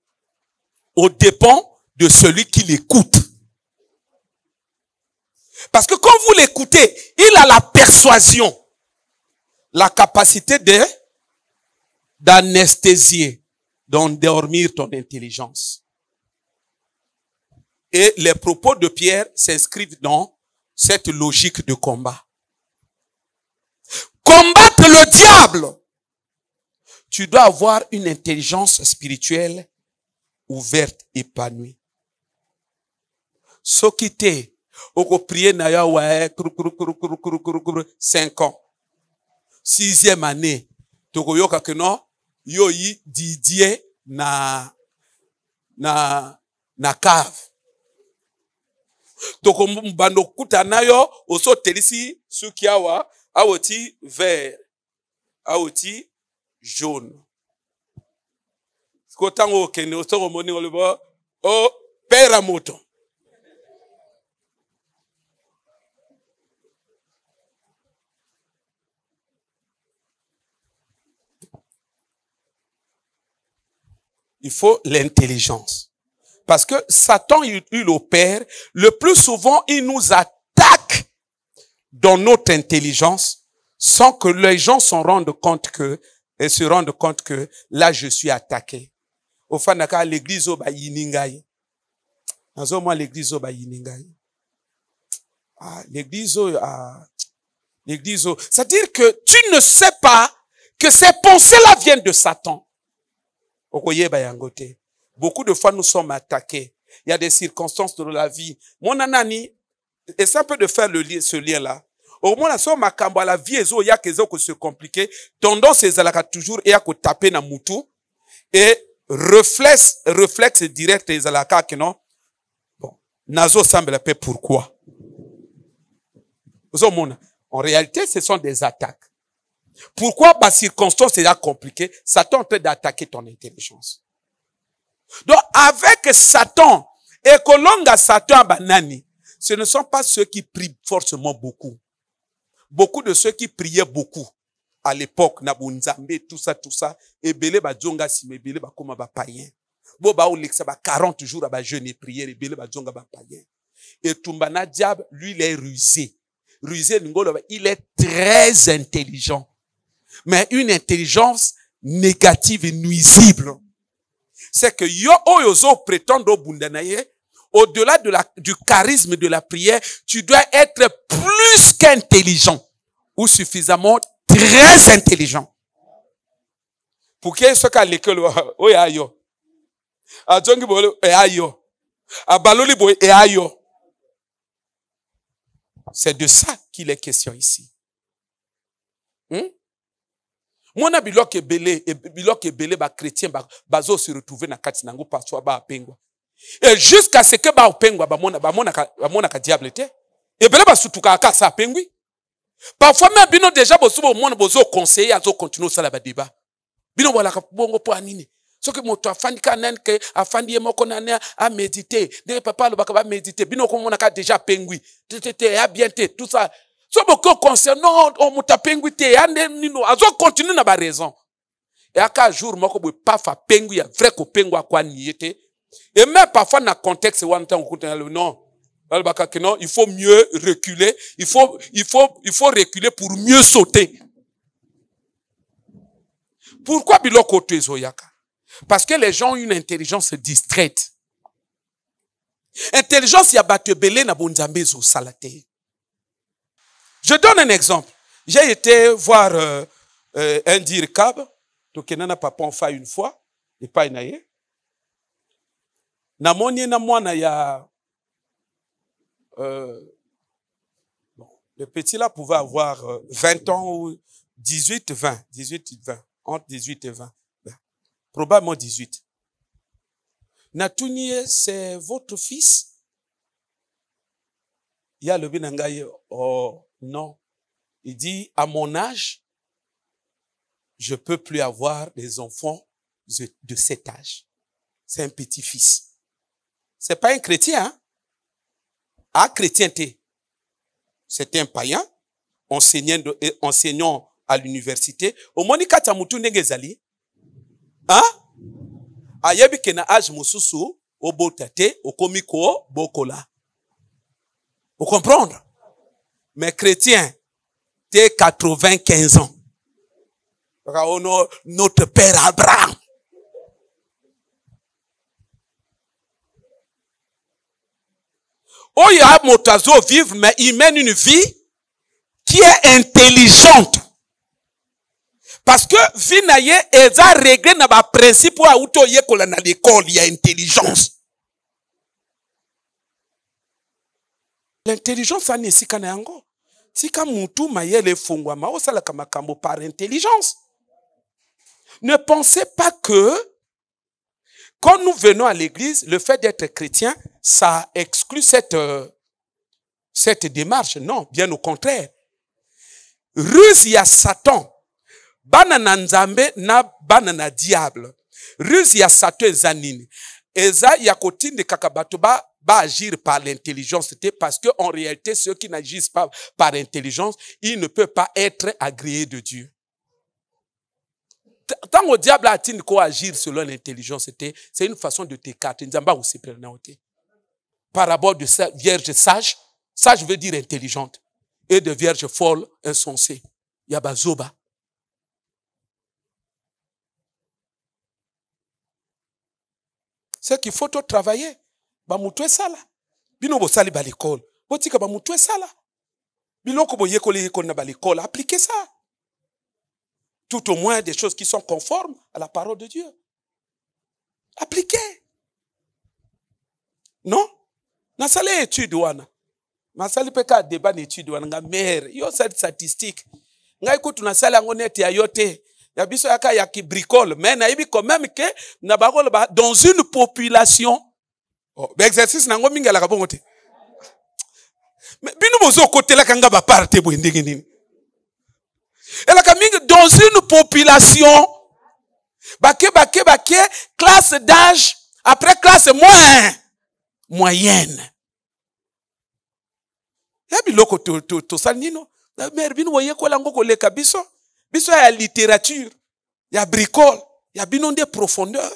Speaker 2: aux dépens de celui qui l'écoute. Parce que quand vous l'écoutez, il a la persuasion, la capacité d'anesthésier, d'endormir ton intelligence. Et les propos de Pierre s'inscrivent dans cette logique de combat. Combattre le diable. Tu dois avoir une intelligence spirituelle ouverte, épanouie. Ce qui t'est, au prier naya ouais, 5 ans. 6e année. Tokoyoka que non, yo yi Didier na cave. Toko mbando kuta nayo, oso telisi sukiawa, awoti vert, awoti jaune. Kotango kene oso moni olebo, o pera moto. Il faut l'intelligence. Parce que Satan, il opère, le plus souvent, il nous attaque dans notre intelligence sans que les gens se rendent compte que là, je suis attaqué. Au fanaka, l'église au bayiningai. Nazo moi l'église au bayiningai. L'église au, c'est-à-dire que tu ne sais pas que ces pensées-là viennent de Satan. Beaucoup de fois, nous sommes attaqués. Il y a des circonstances de la vie. Mon anani, et ça peut de faire ce lien-là. Au moins, la vie il y a quelque chose qui se compliqué. Tendance, c'est toujours, il y a que taper na moutou. Et réflexe direct, il y a que non. Bon. Nazo semble la paix, pourquoi? En réalité, ce sont des attaques. Pourquoi par circonstance c'est compliqué? Satan peut d'attaquer ton intelligence. Donc avec Satan et que l'on a Satan banani, ce ne sont pas ceux qui prient forcément beaucoup. Beaucoup de ceux qui priaient beaucoup à l'époque, Nabunzambe, tout ça, et belé ba djonga si me belé ba koma ba païen. Bo ba oleksa ba 40 jours à ba jeûner prière et belé ba djonga ba païen. Et Tumbana diable, lui il est rusé. Rusé ngolo, il est très intelligent. Mais une intelligence négative et nuisible. C'est que yo oyozo prétend au bundanaye, au-delà du charisme de la prière, tu dois être plus qu'intelligent ou suffisamment très intelligent. Pour qu'il y ait ce qu'à l'école, oyayo. A djongi bolo, eayo. A baloli boy, eayo. C'est de ça qu'il est question ici. Mona bilok ebele ba chrétien bazo se retrouver na kati nango paswa ba pengwa. Et jusqu'à ce que ba pengwa ba mona ka diable te. Ebele ba sutuka ka sa pengwi. Parfois même bino déjà bozo mona bozo conseiller azo continuer ça la ba débat. Bino wala ka bongo po anini. Ce que moto afandi ka nan ke afandi moko nane a méditer. De papa le ba ka méditer. Bino ko mona ka déjà pengwi. Te a bien te tout ça. So beaucoup concernant on mutapengwite ande nino azo continue na ba raison et aka jour moko boy pa fa pengwi ya vrai ko pengwa kwa niete et même parfois na contexte one temps non balbaka que non il faut mieux reculer il faut reculer pour mieux sauter. Pourquoi biloko tezo yaka? Parce que les gens ont une intelligence distraite. Intelligence ya batebele na bonzambe zo salate. Je donne un exemple. J'ai été voir un dirkab, donc il n'a pas fait une fois, et pas une aïe. Namoni na mwana ya le petit là pouvait avoir 20 ans ou 18, 20, entre 18 et 20. Probablement 18. Natounie, c'est votre fils? Il y a le binangaye, oh non. Il dit, à mon âge, je peux plus avoir des enfants de cet âge. C'est un petit-fils. C'est pas un chrétien, hein? Ah, chrétienté. c'était un païen, enseignant à l'université. Au monika tamutu ndengezali. Hein? Ayebi kena âge mususu, obotate, okomiko, bokola. Vous comprenez? Mais chrétien, t'es 95 ans. Notre père Abraham. Oh, il y a motazo vivre, mais il mène une vie qui est intelligente. Parce que vie naye eza réglé na ba principe wa uto yekola na l'école, il y a intelligence. L'intelligence ça n'est si kana yango. Si ka mutu mayele fungwa ma osala kamakambo par intelligence. Ne pensez pas que quand nous venons à l'église, le fait d'être chrétien, ça exclut cette démarche. Non, bien au contraire. Ruse ya Satan. Banana nzambe na banana diable. Ruse ya Satan ezanini. Eza yakotine kakabato ba agir par l'intelligence. C'était parce que en réalité, ceux qui n'agissent pas par intelligence, ils ne peuvent pas être agréés de Dieu. Tant que le diable a dit qu'on agir selon l'intelligence, c'est une façon de t'écarter. Parabole de vierge sage, sage veut dire intelligente, et de vierge folle, insensée. Yabazoba. C'est qu'il faut tout travailler. Bamutwe sala. Bino bo sali ba l'école. Botika bamutwe sala. Biloko bo yekole yekole na ba l'école. Appliquez ça. Tout au moins des choses qui sont conformes à la parole de Dieu. Appliquez. Non? Na sale étude wana. Na sale peka débat d'étude wana nga mère. Yo cette statistique. Nga ikutu na sale ngonet ya yote. Ya biso yaka ya ki bricole. Mais na ibi quand même que na bakole ba dans une population. Oh, exercice nango minga la kabongo te. Mais bino bozo côté la kanga ba parte bo ndenge nini. Dans une population, baké, classe d'âge, après classe moyenne. Ya biloko to salnino. La mère bino voye ko lango ko leka biso. Biso ya littérature, ya bricole, ya bino de profondeur.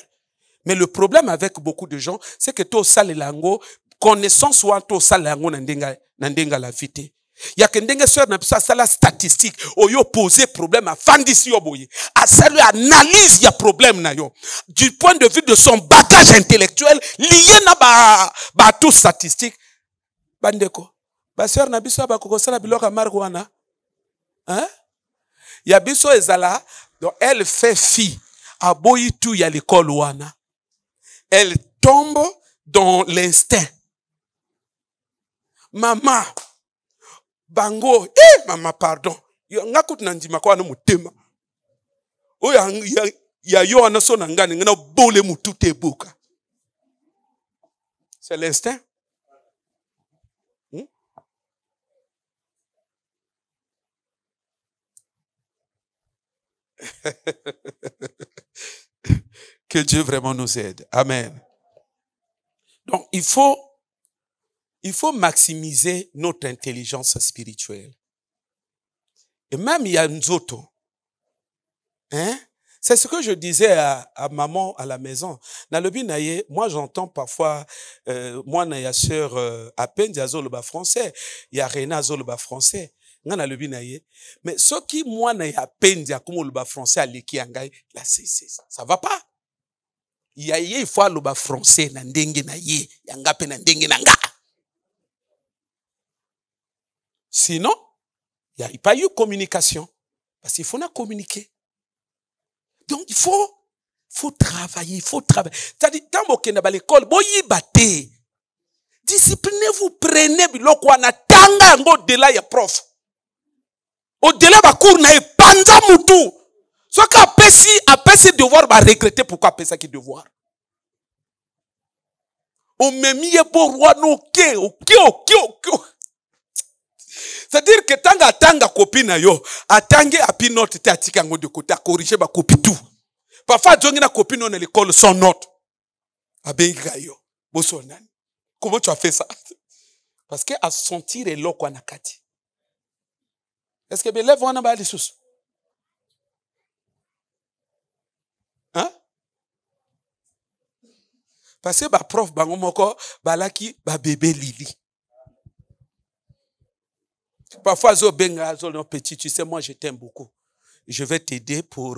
Speaker 2: Mais le problème avec beaucoup de gens, c'est que to sale lango, connaissance ou to sale lango nandenga la vité. Il y a que sœur n'a pas ça la statistique au yo poser problème à fandisi yo boye à saluer analyse il y a problème na yo du point de vue de son bagage intellectuel lié na ba tout statistique bandeko ba sœur na biso ba kokosala biloka marwana hein ya biso ezala donc elle fait fi a boyi tout ya l'école wana elle tombe dans l'instinct maman bango, maman, pardon. Nga kuti nanjima kwa na mutema. O ya yo anaso na ngani, ngana bole mutu te boka. C'est l'instinct. Que Dieu vraiment nous aide. Amen. Donc, il faut maximiser notre intelligence spirituelle. Et même il y a nzoto. Hein? C'est ce que je disais à maman à la maison. Moi j'entends parfois, moi na ya sœur à peine diazoloba français, il y a Rena zoloba français. Mais ce qui moi na ya peine diazoloba français à l'équiangai, là ça va pas. Il faut loba français na ndenge na ye, yanga pe na ndenge na nga. Sinon, il n'y a pas eu communication. Parce qu'il faut communiquer. Donc, il faut travailler, C'est-à-dire, tant que vous êtes à l'école, vous êtes disciplinez-vous, prenez biloko wana tanga ngo au-delà ya prof. Au-delà ba cours na panza mutu. So ka apesi devoir ba regretter pourquoi apesa ki devoir. O memiye bo roi no ok. C'est-à-dire que tanga copine yo, atange api note te atika ngo de côté, corriger ba copie tout. Parfois jongi na copine on à l'école sans note. Abenga yo, boso nani. Comment tu as fait ça? Parce que à sentir eloko anakati. Est-ce que l'élève on a pas les sous? Hein? Parce que ba prof bango moko balaki ba bébé Lili. Parfois zo benga zo non petit, tu sais moi je t'aime beaucoup. Je vais t'aider pour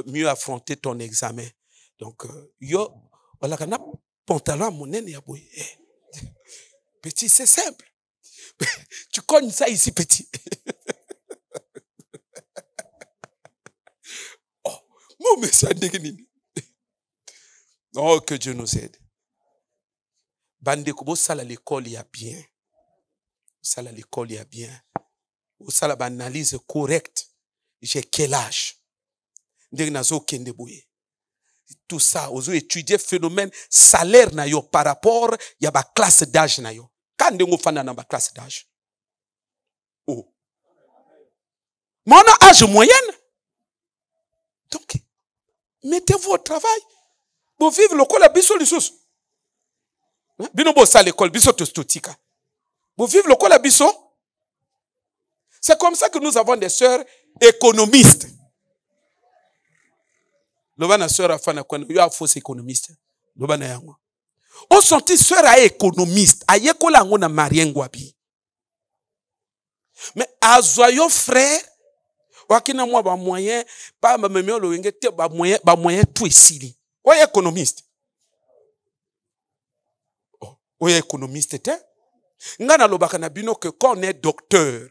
Speaker 2: mieux affronter ton examen. Donc yo voilà kana pantalon monene ya boy. Petit, c'est simple. Tu cognes ça ici petit. Oh, mon message nini. Oh, que Dieu nous aide. Bande ko sala l'école ya bien. Sala l'école ya bien. Ou sala ba analyse correcte. J'ai quel âge? Ndenge nazo kende boye. Tout ça, ozo étudier phénomène salaire na yo par rapport ya ba classe d'âge na yo. Quand ndenge fana na ba classe d'âge. Oh. Mon âge moyenne. Donc, mettez-vous au travail. Pour vivre le col biso lissus. Bino bo sa l'école biso tostotika. Pour vivre le col biso. C'est comme ça que nous avons des sœurs économistes. Lobana sœur afana kwano yo fausse économiste. Lobana yango. On sentit sœur a économiste, a yekola ngo na mariengwabi. Mais azoyo frère wakina mwa ba moyen pa ba memeo lo ngete ba moyen tout esili. Oye économiste. Oh, oye économiste te. Ngana lobaka na bino que quand on est docteur.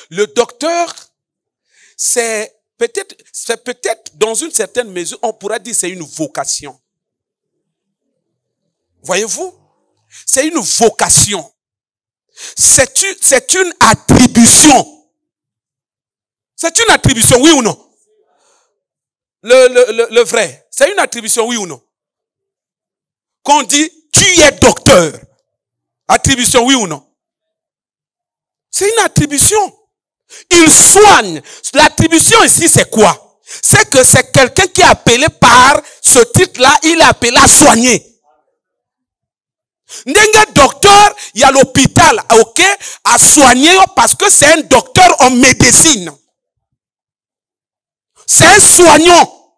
Speaker 2: Le docteur c'est peut-être dans une certaine mesure, on pourra dire c'est une vocation. Voyez-vous? C'est une vocation. C'est une attribution. C'est une attribution, oui ou non? Le vrai. C'est une attribution, oui ou non? Quand on dit, tu es docteur. Attribution, oui ou non? C'est une attribution. Il soigne. L'attribution ici, c'est quoi? C'est que c'est quelqu'un qui est appelé par ce titre-là, il est appelé à soigner. N'engue docteur, il y a l'hôpital, ok, à soigner parce que c'est un docteur en médecine. C'est un soignant.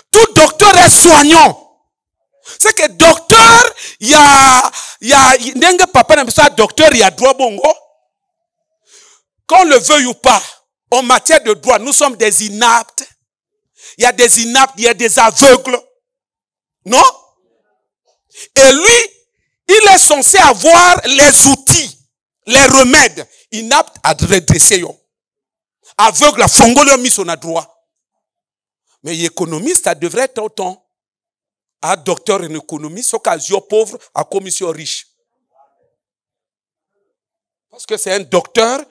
Speaker 2: Tout docteur est soignant. C'est que docteur, il y a, n'engue papa n'a pas docteur, il y a droit bongo. Qu'on le veuille ou pas, en matière de droit, nous sommes des inaptes. Il y a des inaptes, il y a des aveugles. Non? Et lui, il est censé avoir les outils, les remèdes, inaptes à redresser. Aveugle, à fongolo mis son droit. Mais l'économiste, ça devrait être autant. Un docteur en économie, ce cas pauvre, à commission riche. Parce que c'est un docteur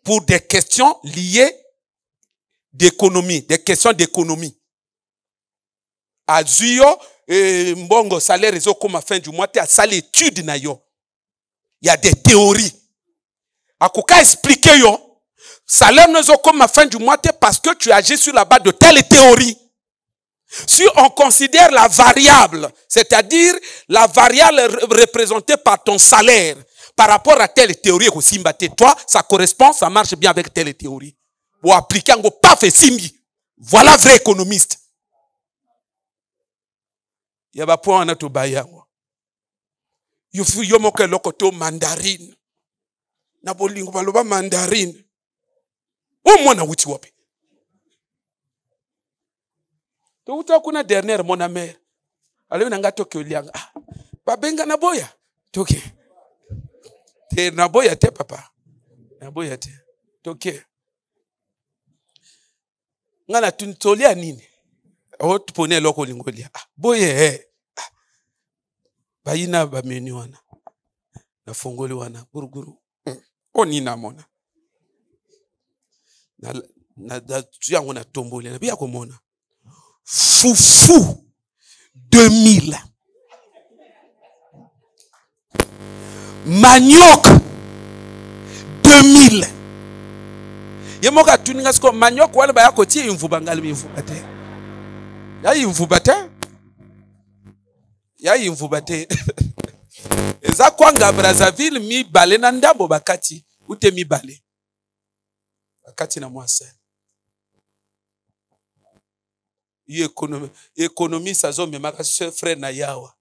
Speaker 2: pour des questions liées d'économie, des questions d'économie. Azuyo, mbongo salaire ils ont comme à fin du mois, tu as ça l'étude na yo. Il y a des théories. Akoka expliquer yo. Salaire nous ont comme à fin du mois parce que tu agis sur la base de telle théorie. Si on considère la variable, c'est-à-dire la variable représentée par ton salaire, par rapport à telle théorie, toi, ça correspond, ça marche bien avec telle théorie. Pour appliquer un pas fait simbi. Voilà vrai économiste. Il y a pas point en ato baya. Yo moke lokoto mandarine. Na bolingo baloba mandarine. O mwana wuti wapi. To uta kuna dernière mon amère. Ale na ngato ke lianga. Ba benga na boya. Toke. Te na boya te papa. Na boya te. Toke. Ngana tuntolia nini? O tupone loko lingolia. Boye bayina ba menu wana. Na fongoli wana guruguru. Oni na mona. Na tuyango na tomboli na biya ko mona. Foufou 2000. Manioc 2000. Yemoka tuninga sko manioc wala ba yako tie imvuba ngali imvuba te. Ya imvuba te. Ya imvuba te. Eza kwanga Brazzaville mi balena ndambo bakati. Où t'es mis balé? Katina moi c'est. Il économiste à zone, mais ma frère na yawa.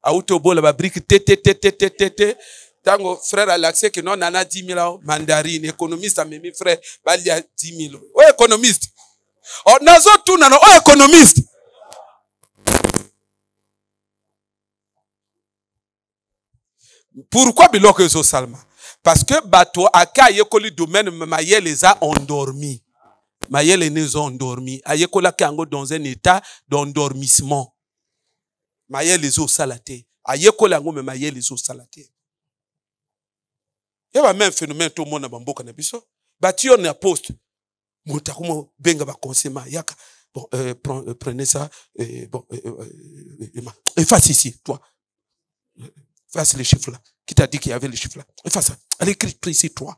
Speaker 2: Auto bola ba brique té. Tango frère a l'accès que non nana 10 000 mandarine. Économiste a mis frère bali a 10 000. Oh économiste. Oh nazo tout nano. Oh économiste. Pourquoi biloko zo salma? Parce que bato aka yekoli domaine maye les a endormis. Mayele les a endormis. Ayekola kango dans un état d'endormissement. Mayele les a salaté. Ayekola ngo me mayele les a salaté. Il y a même phénomène tout le monde a bamboka na biso. Bati on a poste. Moutakumo benga ba conseil yaka. Bon prenez ça bon efface ici toi. Efface les chiffres là. Qui t'a dit qu'il y avait les chiffres là? Efface ça. Allez écris ici toi.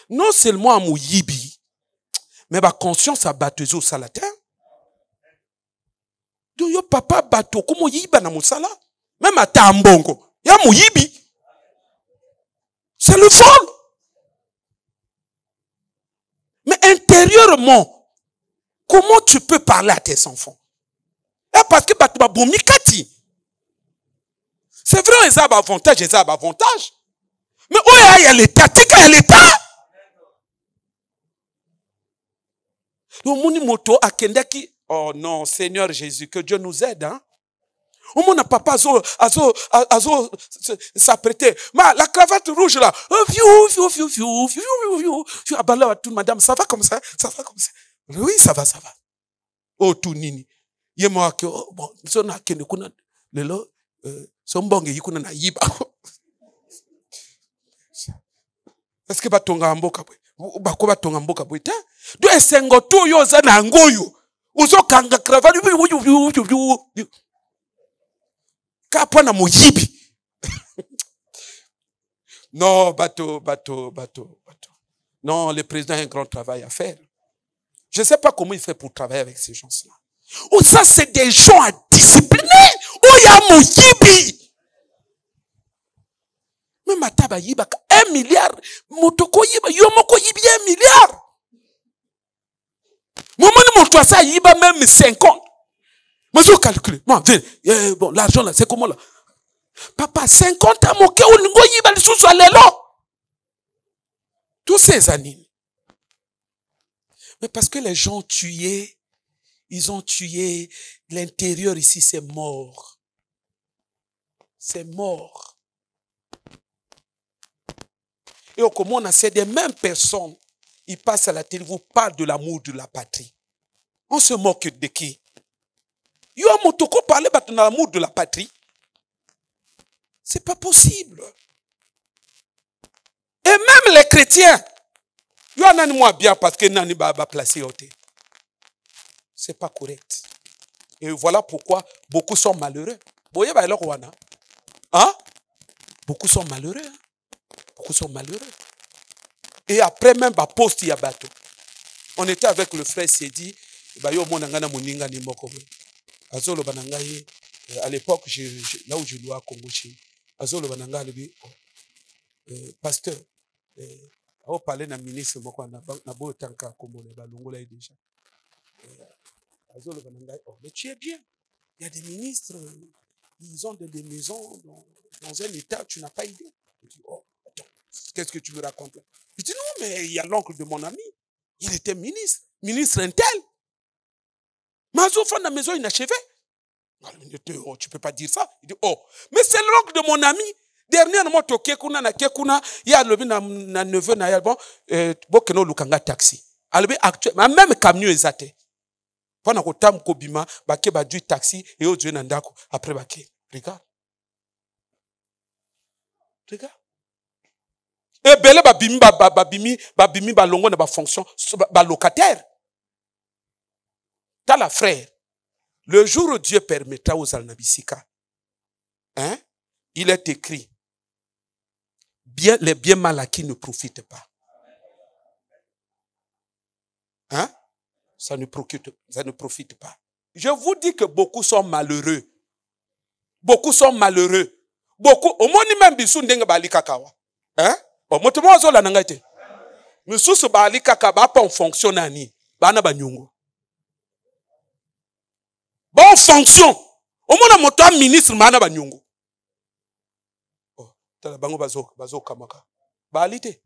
Speaker 2: Non seulement à Mouyibi, mais ma conscience a battu au salateur. Donc yo papa bateau comment yiba na musala? Même à Tambongo, ya Mouyibi. C'est le vol. Mais intérieurement, comment tu peux parler à tes enfants? Parce que bateau boumi kati. C'est vrai, ils ont avantage, ils ont avantage. Mais où il y a l'État? Il y a l'État. Donc, mon moto a kendaki. Oh non, Seigneur Jésus, que Dieu nous aide, hein. Au mon papa s'apprêter. La cravate rouge là. Madame, ça va comme ça? Ça va comme ça? Oui, ça va. Oh, tout nini. Yemo que, bon, son a kende kuna, lelo, sombonge yikuna na yiba. Est-ce que batonga mboka bwe? Bako batonga mboka bwe ta? Do esengo to yo za na ngoyo. Uzo kanga cravate. Kapwa na moyibi. Non, bateau. Non, le président a un grand travail à faire. Je ne sais pas comment il fait pour travailler avec ces gens-là. Ou ça, c'est des gens à discipliner. Ou il y a moyibi. Mais mataba yiba 1 milliard. Motoko yiba, yomoko yibi 1 milliard. Momoni moto sa yiba même 50. Mais je calcule. Bon, bon, l'argent là, c'est comment là? Papa, 50 ans, mon cœur, on yiba le sous lelo. Tous ces années. Mais parce que les gens tués, ils ont tué l'intérieur ici, c'est mort. C'est mort. Et au comment on a c'est des mêmes personnes, ils passent à la télé, vous parlent de l'amour de la patrie. On se moque de qui? Yo motoko parler de l'amour de la patrie. C'est pas possible. Et même les chrétiens, yo nani moi bien parce que nani ba placer oté. C'est pas correct. Et voilà pourquoi beaucoup sont malheureux. Boye ba eloko wana. Hein? Beaucoup sont malheureux. Hein? Beaucoup sont malheureux. Et après même, poste ya bateau. On était avec le frère Sedi. À l'époque, là où je louais à Congo, pasteur, on parlait d'un ministre, mais tu es bien. Il y a des ministres, ils ont des maisons dans un état, tu n'as pas idée. Je dis, oh, attends, qu'est-ce que tu me racontes là? Je dis, non, mais il y a l'oncle de mon ami. Il était ministre intel. Mazo fait la maison inachevée. Oh, tu peux pas dire ça. Il dit, oh, mais c'est l'oncle de mon ami. Dernièrement, il y a le neveu, bon, lukanga taxi. Actuellement, même camion est athée. Pendant que tam kobima, bake badui taxi et au dieu nandako après bake. Regarde. Et belé babimi balongo na ba fonction ba locataire. T'as la frère. Le jour où Dieu permettra aux alnabisika, hein, il est écrit, les biens mal acquis ne profitent pas. Hein? Ça ne profite pas. Je vous dis que beaucoup sont malheureux. Beaucoup sont malheureux. Beaucoup, au moins même bisu ndenga bali kakawa. Hein? Au moins tout le monde la nangate. Mais sous ce bali kaka ba pas en fonction nani. Ba na ba nyungu. Bon fonction. Au moins na moto ministre ma na ba nyungu. Oh, tala bango bazo kamaka. Bali te.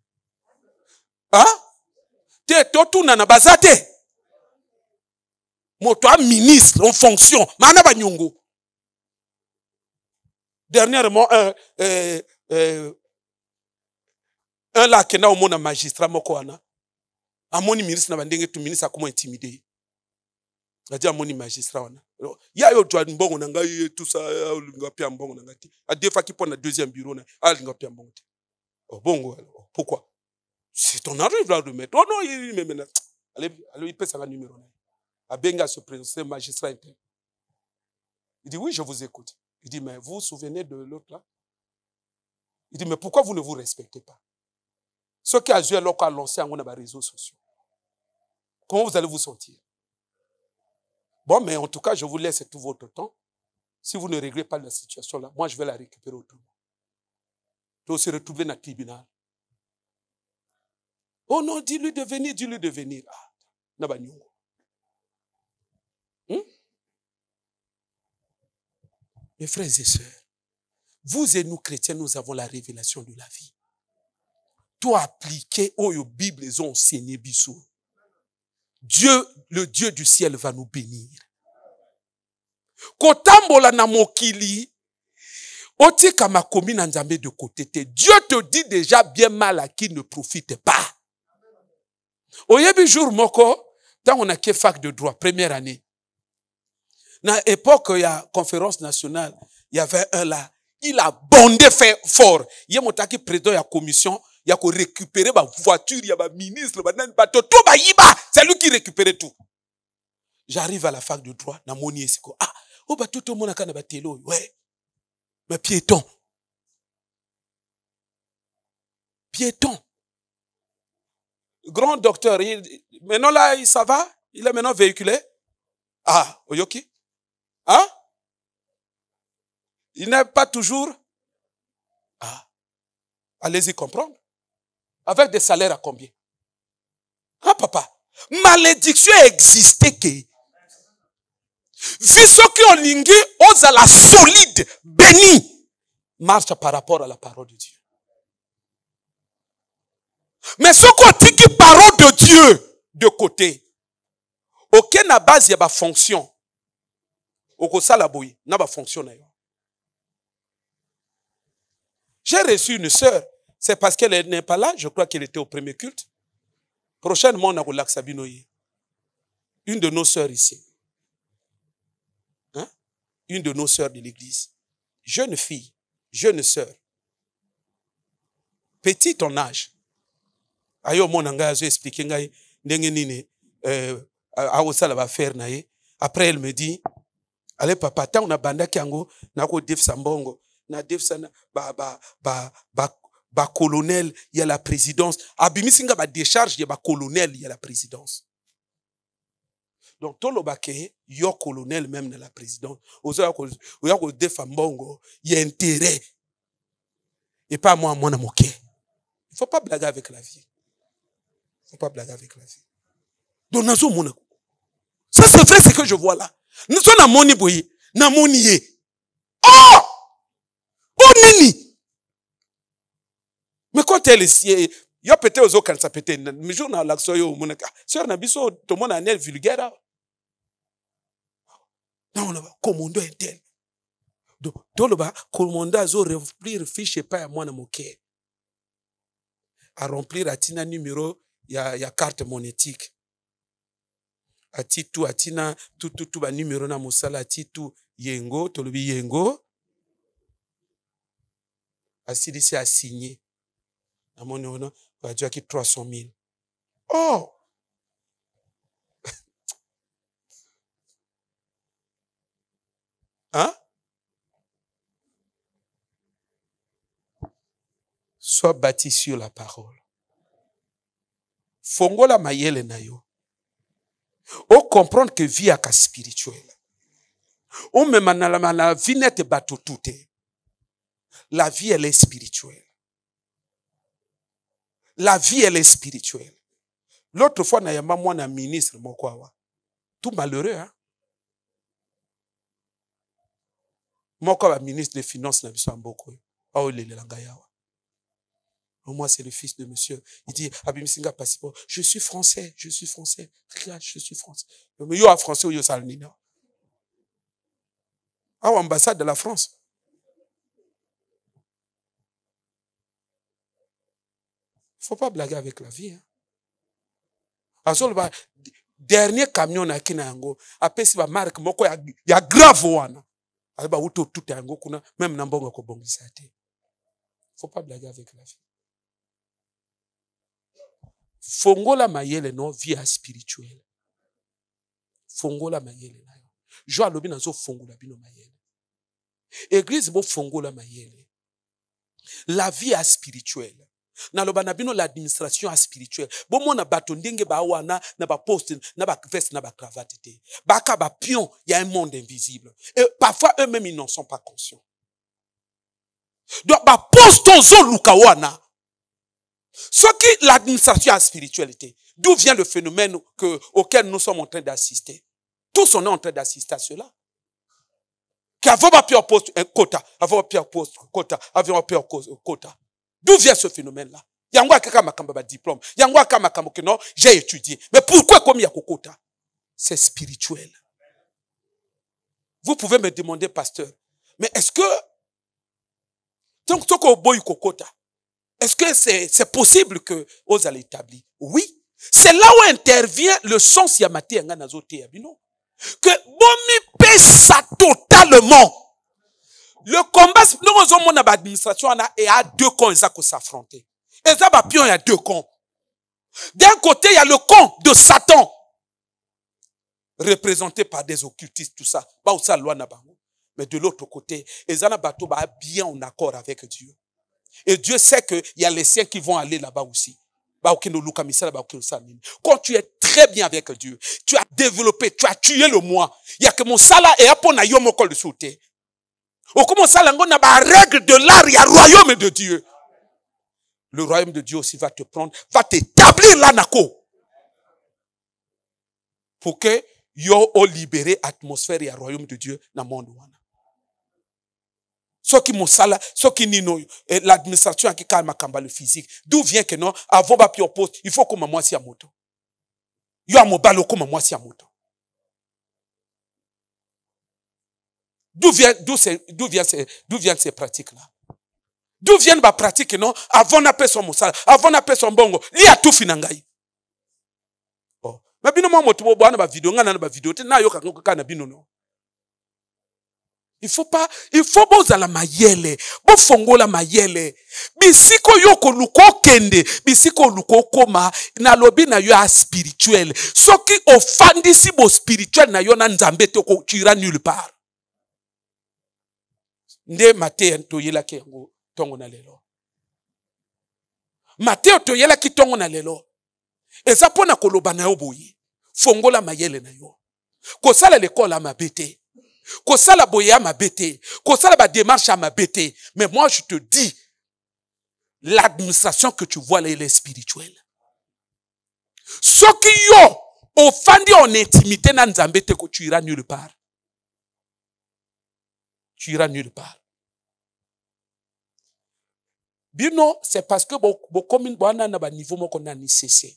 Speaker 2: Hein? Te totuna na bazate. Moto ministre en fonction ma na ba nyungu. Dernièrement, un là qui n'a au monde un magistrat mokoana, un moni ministre n'a pas d'ingé tout ministre a comment intimider. A dit un moni magistrat wana. Ya yo doit mbongo nanga tout ça, linga pia mbongo nanga ti. A deux fois qui prend le deuxième bureau na, linga pia mbongo ti. Oh bongo alors, pourquoi? C'est ton argent il va le mettre. Oh non, il me menace. Allez, il paie ça numéro na. A benga se présenter magistrat interne. Il dit oui, je vous écoute. Il dit, mais vous vous souvenez de l'autre là? Il dit, mais pourquoi vous ne vous respectez pas? Ce qui a joué alors qu'on a lancé en réseaux sociaux. Comment vous allez vous sentir? Bon, mais en tout cas, je vous laisse tout votre temps. Si vous ne réglez pas la situation là, moi je vais la récupérer autrement. Je vais se retrouver dans le tribunal. Oh non, dis-lui de venir, dis-lui de venir. Ah, Nabanyungo. Mes frères et sœurs, vous et nous chrétiens, nous avons la révélation de la vie. Toi appliqué aux Bibles, ils ont enseigné bisou. Dieu, le Dieu du ciel va nous bénir. Kotambola na mokili, oti kama komi na nzambe de côté. Dieu te dit déjà bien mal à qui ne profite pas. Oyebi jour moko, tant on a que fac de droit, première année. Dans l'époque, il y a conférence nationale, il y avait un là, il a bondé fort. Il y a mon taki président de la commission, il y a qu'on récupérer ma voiture, il y a ma ministre, c'est lui qui récupérait tout. J'arrive à la fac de droit, dans mon yesiko. Ah, oh bah tout le monde a quand même télo, ouais. Mais piéton. Piéton. Grand docteur, maintenant là, ça va? Il est maintenant véhiculé? Ah, oyoki? Hein? Il n'est pas toujours. Ah. Allez-y comprendre. Avec des salaires à combien? Ah, papa. Malédiction existait que. Vu ce qui ont lingé, aux à la solide, béni, marche par rapport à la parole de Dieu. Mais ce qu'on dit qui parole de Dieu de côté, aucun na base y a ba fonction. J'ai reçu une sœur. C'est parce qu'elle n'est pas là. Je crois qu'elle était au premier culte. Prochainement, on a Golak Sabinoye. Une de nos sœurs ici. Hein? Une de nos sœurs de l'église. Jeune fille, jeune sœur. Petite en âge. Ayo mon anga a expliqué ngai ndenge nini awosala ba faire naye. Après elle me dit allez papa, tant on a banda kiango, na ko def sambongo, na def sana ba colonel, il y a la présidence. Abimisinga ba décharge, il y a ba colonel, il y a la présidence. Donc tout le baké, yo colonel même dans la présidence. Ozo ko def sambongo, il y a intérêt. Et pas moi na moké. Il faut pas blaguer avec la vie. Il faut pas blaguer avec la vie. Donc nazo mona. Ça c'est vrai ce que je vois là. Nous sommes dans moni boyi, na moni ye. Oh! Oh nini? Mais quand elle est, il y a peut-être aux autres quand ça peut-être, mais jour na l'action yo monaka. Sœur na biso tout le monde a nerf vulgaire. Non, on a commando intel. Donc tout le bas commando a zo remplir fiche pas à moi na moké. À remplir à tina numéro, il y a carte monétique. Ati tout atina tout ba numéro na musala ati tout yengo tolobi yengo asidi si a signé na moni ona ba dia ki 300,000. Oh hein? Sois bâti sur la parole. Fongola mayele na yo. O comprendre que vie est spirituelle. On me la vie n'est pas tout. La vie, elle est spirituelle. La vie, elle est spirituelle. L'autre fois, na yamba moi na ministre mokwawa. Tout malheureux, hein. Mokwawa ministre des Finances na biso mboko. Oh, il est là, moi, c'est le fils de monsieur. Il dit, Abimisinga passeport. Je suis français. Regarde, je suis français. Mais yo a français ou yo salnina. Ah, ambassade de la France. Il ne faut pas blaguer avec la vie. Hein. Dernier camion na kinango. Après, si ma marque, moko ya grave wana. Alba uto tout yango kuna. Même nambonga ko bongisate. Il ne faut pas blaguer avec la vie. Fongola mayele no via spirituelle. Fongola mayele na yo. Jo alobi nazo fongola bino mayele. Église bo fongola mayele. La vie est spirituelle. Na loba na bino l'administration spirituelle. Bo mona bato ndenge ba wana na ba poste na ba veste na ba cravate te. Baka ba pion, il y a un monde invisible. Et parfois eux-mêmes ils n'en sont pas conscients. Donc ba poste zo luka wana. Ce qui l'administration à spiritualité, d'où vient le phénomène auquel nous sommes en train d'assister? Tous on est en train d'assister à cela. Qu'avant ma pire poste un quota, avant ma pire poste quota, avant ma pire quota. D'où vient ce phénomène-là? Yangwa kaka makamba ba diplôme, yangwa kaka makamba que non, j'ai étudié. Mais pourquoi comme il y a quota? C'est spirituel. Vous pouvez me demander, pasteur, mais est-ce que tant que au boy quota? Est-ce que c'est possible que vous allez établir? Oui. C'est là où intervient le sens yamate yanga nazote yabino. Que bomi pesa totalement. Le combat, nous avons mon administration et à deux camps, ils ont s'affronter. Et ça va pion, il y a deux camps. D'un côté, il y a le camp de Satan. Représenté par des occultistes, tout ça. Mais de l'autre côté, ils ont bien en accord avec Dieu. Et Dieu sait qu'il y a les siens qui vont aller là-bas aussi. Quand tu es très bien avec Dieu, tu as développé, tu as tué le moi. Il y a que mon salaire et après on a eu mon col de sauter. Au comment ça, on a la règle de l'art, il y a le royaume de Dieu. Le royaume de Dieu aussi va te prendre, va t'établir là, nako. Pour que yo o libéré atmosphère et le royaume de Dieu dans le monde. Ce qui monsala, ce qui nino, l'administration qui calme kamba le physique. D'où vient que non, avant ba pi au poste, il faut comme moi si à moto. Yo a mobile comme moi si à moto. D'où viennent ces pratiques-là? D'où viennent ma pratique, non? Avant n'a pas son monsala, avant n'a pas son bongo, li a tout finangai. Oh. Mais bino mo moto bo na ba vidéo, ngana na ba vidéo, te na yo ka na bino no. Il faut boza la mayele, bo fongo la mayele. Bisiko yoko luko kende, bisiko luko koma, na lobi na yo a spirituel. Soki ofandi si bo spirituel na yo na nzambe te ko tira nulle part. Nde Matthieu toyela ke yango tongo na lelo. Matthieu toyela ki tongo na lelo. Eza pona koloba na yo boyi. Fongo la mayele na yo. Ko sala l'école à ma bête. Kosala boya ma bête, kosala ba démarche à ma bête. Mais moi je te dis, l'administration que tu vois là, elle est spirituelle. Ce qui yo, offandi en intimité na nzambe te ko tu iras nulle part. Tu iras nulle part. Bino, c'est parce que bo commune boana na ba niveau moko na ni cessé.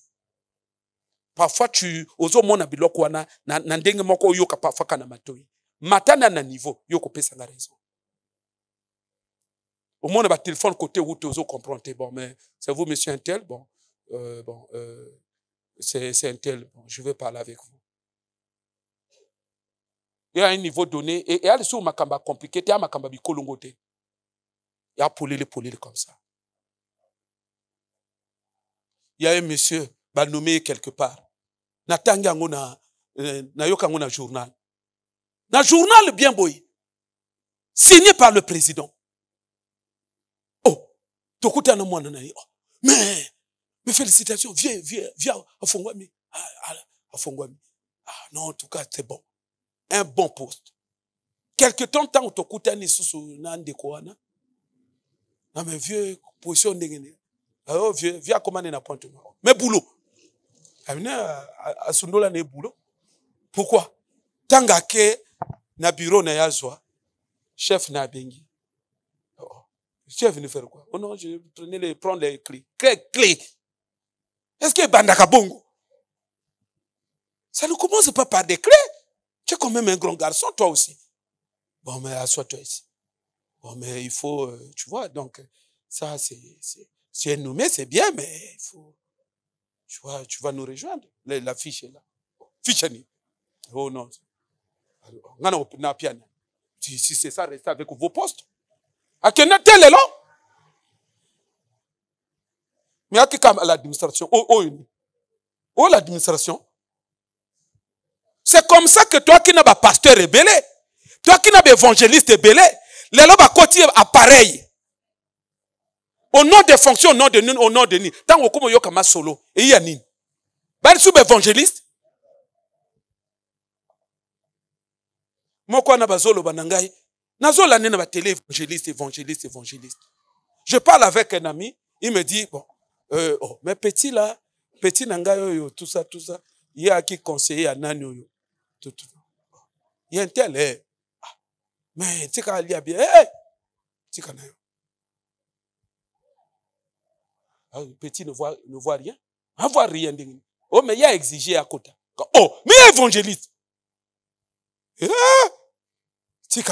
Speaker 2: Parfois tu ozo mona biloko wana na ndenge moko yo ka parfois kana matoi. Matana na niveau, yo ko pesa nga raison. Au moins, on a téléphone côté où tu os comprendre. Bon, mais c'est vous, monsieur Intel. Bon, c'est Intel. Bon, je veux parler avec vous. Il y a un niveau donné. Et il y a des choses makamba compliquées. Il y a makamba bikolongote. Il y a polele comme ça. Il y a un monsieur, bah, nommé quelque part. Natanga ngona, na yoka ngona journal. Un journal bien boy, signé par le président. Oh, tokuta na mwana na yo. Mais félicitations, viens, afongwami. Ah, non, en tout cas, c'est bon. Un bon poste. Quelque temps, tant que tu as sous Nandekouana, non, mais vieux, position de alors, vieux, vieux, comment on a pointé. Mais boulot. À Sundola, ne boulot. Pourquoi? Tant que na bureau na yazwa, chef na bengi. Oh. Chef venu faire quoi? Oh non, je prenais prendre les clés. Clés. Est-ce que Bandaka Bongo? Ça ne commence pas par des clés. Tu es quand même un grand garçon, toi aussi. Bon, mais assois-toi ici. Bon, mais il faut, tu vois, donc, ça, c'est nommé, c'est bien, mais il faut, tu vois, tu vas nous rejoindre. La fiche est là. Fiche est là. Oh non. Si c'est ça, restez avec vos postes. À quel tel est là? Mais à qui l'administration? Oh, l'administration. C'est comme ça que toi qui n'as pas pasteur rebelle, toi qui n'as pas évangéliste rebelle, les lois côté appareil. Au nom des fonctions, au nom de nous, au nom de nous. Tant que vous avez solo, et il y a ni. Bah, sous évangéliste. Moi, quoi, n'a pas solo, banangai. Nazola n'a pas télé évangéliste. Je parle avec un ami, il me dit, bon, mais petit là, petit nangayo, tout ça. Il y a qui conseiller à Nani, tout. Il y a un tel, mais tu sais, il y a bien, tu sais, petit ne voit rien. On voit rien. Oh, mais il y a exigé à côté. Oh, mais évangéliste. Tu sais,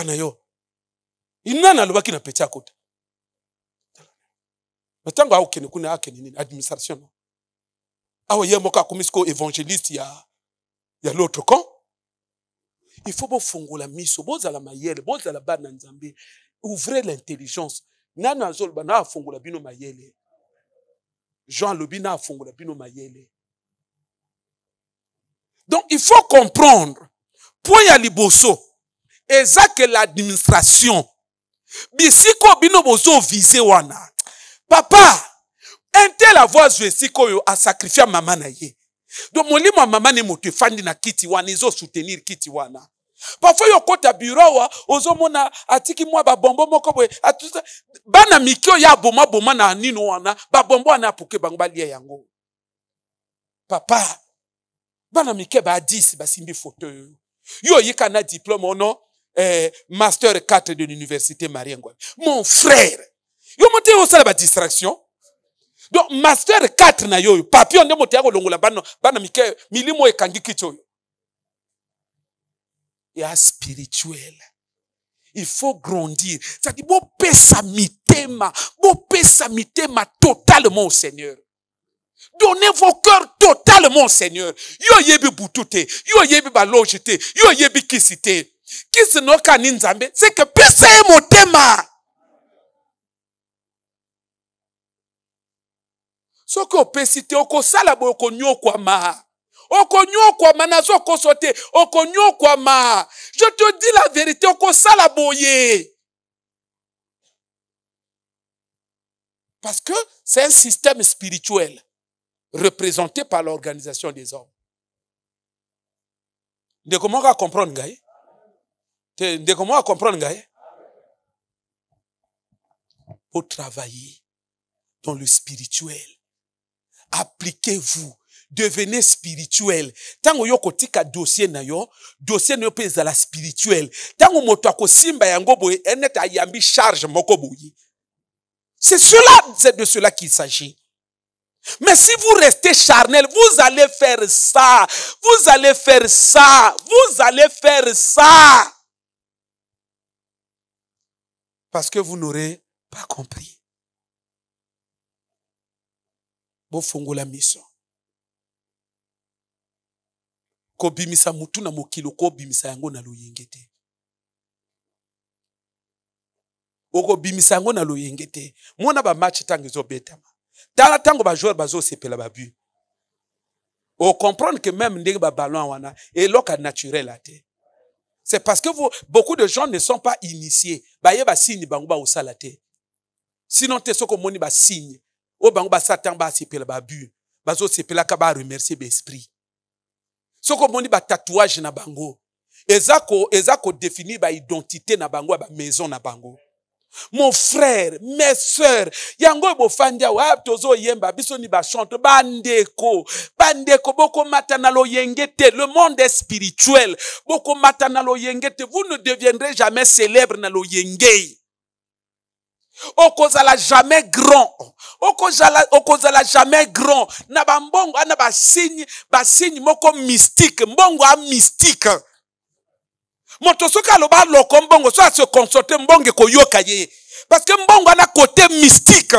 Speaker 2: il n'a pas qui n'a petit à côté. Mais tant qu'il n'y a aucune administration. Ah oui, il y a un évangéliste, il y a l'autre camp. Il faut que vous la mise, vous la mayele, vous la banane nzambe, ouvrez l'intelligence. Nana zol bana fongola bino mayele. Jean Lobina fongola bino mayele. Donc il faut comprendre. Point ya liboso. Exact que l'administration. Bisiko bino bozo visé wana. Papa, un tel avoir joué siko yo a sacrifié maman na ye. Donc mon lit maman ne mote fandi na kiti wana izo soutenir kiti wana. Parfois yo kota bureau wa ozo mona atiki mwa ba bombo moko boy atusa bana mikyo ya boma na nino wana ba bombo na puke bangba lia yango. Papa, bana mikye ba 10 ba simbi photo yo yika na diplôme ono master 4 de l'université Marie Ngouabi. Mon frère, yo mote yo sala ba distraction. Donc master 4 na yo papier onde mote ya ko longola bana mikye milimo ekangi kicho yo. Et à spirituel. Il faut grandir. Ça dit, bon pesa mitema totalement au Seigneur. Donnez vos cœurs totalement au Seigneur. Yo yebi butute, yo yebi balojite, yo yebi kisite. Kisi no kaninzambe, c'est que pesa e motema. Soko pesite oko sala bo oko nyokwa ma. Okonyo kwa manazo kosote, okonyo kwa ma. Je te dis la vérité, oko sala boye. Parce que c'est un système spirituel représenté par l'organisation des hommes. De comment on va comprendre, gars? De comment on va comprendre, gars? Pour travailler dans le spirituel, appliquez-vous. Devenez spirituel. Tango yo kotika dossier na yo pesa la spirituel. Tango moto akosimba yango boye enet ayambi charge moko boye. C'est de cela qu'il s'agit. Mais si vous restez charnel, vous allez faire ça. Parce que vous n'aurez pas compris. Bo fongo la mission. Ko bimisa mutu na mokilo ko bimisa yango na loyengete. Oko bimisa yango na loyengete. Mona ba match tango zo betama. Tala tango ba joueur bazo sepela ba but. O comprendre que même ndenge ba ballon wana et loka naturel ate. C'est parce que beaucoup de gens ne sont pas initiés. Ba ye ba signe bango ba osala te. Sinon te soko moni ba signe. O bango ba satan ba sepela ba but. Bazo sepela ka ba remercier ba esprit. Soko moni ba tatouage na bango. Ezako définir ba identité na bango, ba maison na bango. Mon frère, mes sœurs, yango bofandia wa tozo yemba biso ni ba chante bandeko boko matanalo yengete, le monde est spirituel. Boko matanalo yengete, vous ne deviendrez jamais célèbre na lo yengei. Okozala jamais grand. Okozala jamais grand. Na bambongo ana ba signe moko mystique, mbongo a mystique. Moto soka loba loko mbongo so a se consulter mbongo ko yoka ye. Parce que mbongo ana côté mystique.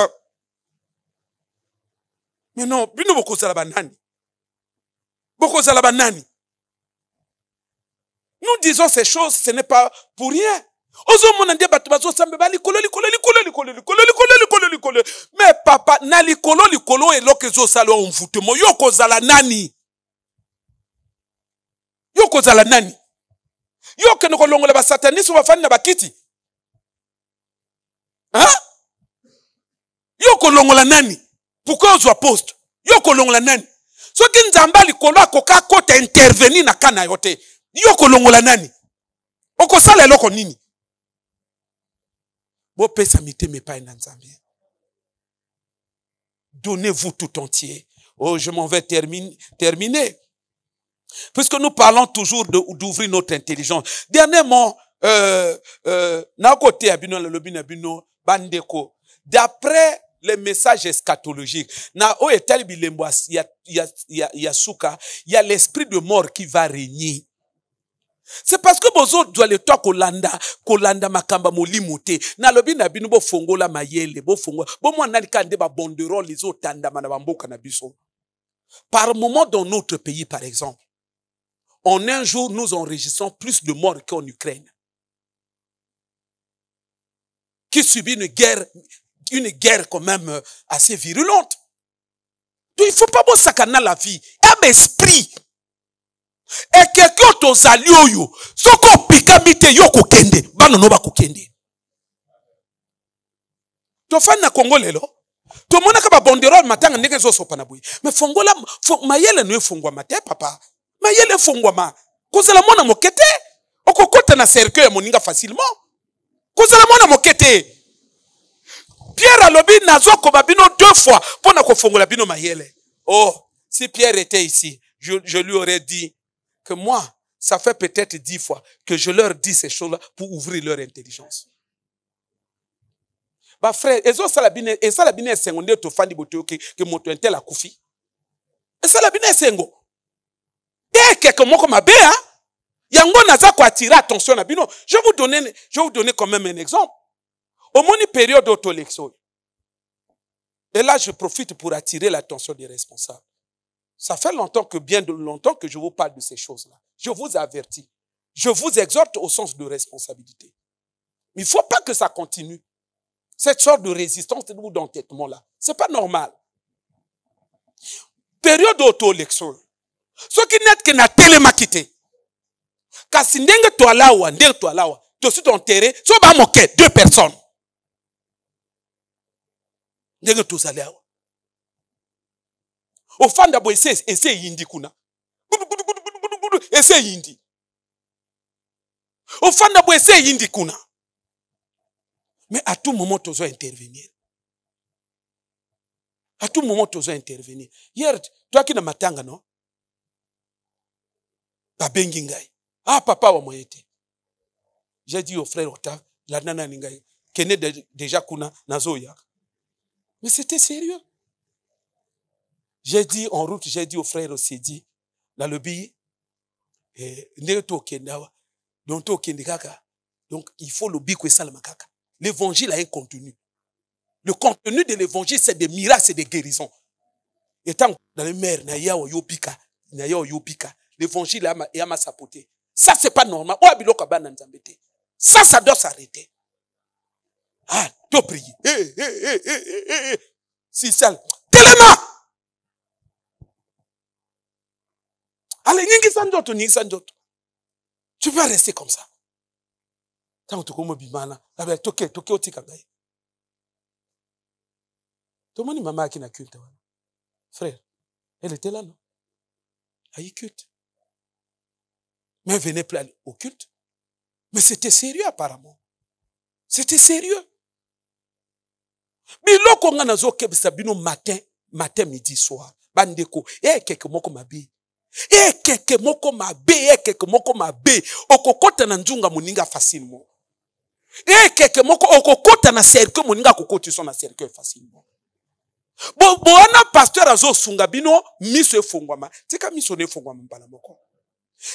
Speaker 2: Mais non, bino bokozala banani. Bokozala banani. Nous disons ces choses, ce n'est pas pour rien. Mais papa, na likolo eloke zo salo onvutemo. Yoko zala nani? Yoko zala nani? Yoko no kolongola ba sataniste ba fani na bakiti. Hein? Yoko longola nani? Pourquoi ozo poste? Yoko longola nani? Soki nzamba likolo akoka kota intervenir na kana yote. Yoko longola nani? Oko sala eloko nini? Donnez-vous tout entier. Oh, je m'en vais terminer. Puisque nous parlons toujours d'ouvrir notre intelligence. Dernièrement, d'après les messages eschatologiques, il y a l'esprit de mort qui va régner. C'est parce que bozo doit le toi kolanda makamba molimote na lobi na bino bo fongola mayele bo fongo bo mwana likande ba banderole les otanda mana bamboka na biso. Par moment dans notre pays par exemple, en un jour nous enregistrons plus de morts qu'en Ukraine, qui subit une guerre quand même assez virulente. Donc il faut pas bon sakana la vie, un esprit. Et quelqu'un tozali oyo soko pikamite yo kokende bano no ba kokende to fana Congo lelo to mona ka ba banderole matanga ndenge zo sopa na buyi mais fongola mayele no efungwa mate papa mayele efungwa ma kozala mona mokete okokota na cercueil ya moninga facilement kozala mona mokete Pierre alobi nazo ko babino 2 fois pona ko fongola bino mayele. Oh, si Pierre était ici, je lui aurais dit que moi, ça fait peut-être 10 fois que je leur dis ces choses-là pour ouvrir leur intelligence. Bah frère, et ça la bine sengonde to fandi boto que moto intel a koufi. Et ça la bine sengo. Et quelque moko mabe hein. Yango naza ko attirer attention na bino. Je vais vous donner quand même un exemple. Au moni période d'auto-élection. Et là je profite pour attirer l'attention des responsables. Ça fait bien longtemps que je vous parle de ces choses-là. Je vous avertis. Je vous exhorte au sens de responsabilité. Mais il ne faut pas que ça continue. Cette sorte de résistance ou d'entêtement-là. Ce n'est pas normal. Période d'auto-élection. Ce qui n'est que na télémakité. Kasi ndenge to alawa, to si enterré, so ba moke 2 personnes. Ndenge to alawa. Ofanda bo ese yindi kuna. Ese yindi. Ofanda bo ese yindi kuna. Mais à tout moment, tu dois intervenir. À tout moment, tu dois intervenir. Hier, toi qui n'as matanga, non? Babengi ngai. Ah, papa wa moyete. J'ai dit au frère Ota, la nana ningai, kene déjà kuna nazoya. Mais c'était sérieux. J'ai dit en route, j'ai dit au frère Osedi, la lobby, donc il faut lobby que ça le makaka. L'évangile a un contenu. Le contenu de l'évangile, c'est des miracles, c'est des guérisons. Étant dans les mers, l'évangile est à ma sapoté. Ça, c'est pas normal. Ça doit s'arrêter. Ah, tu pries. Si ça. Tellement. Allez, tu peux rester comme ça. Tant que tu comme bimana, toke otika ngai. Tout le monde maman qui n'a culte. Frère, elle était là, non? Elle culte. Mais elle venait plus aller au culte. Mais c'était sérieux apparemment. C'était sérieux. Biloko nga nazo kebisa bino matin, midi, soir. Bandeko, keke moko mabe. Keke moko mabe. Okokota na njunga moninga facilement. Keke moko okokota na cercle moninga kokoti so na cercle facilement. Boana pasteur azo sunga bino miso efungwama. Tika miso ne efungwama mbala moko.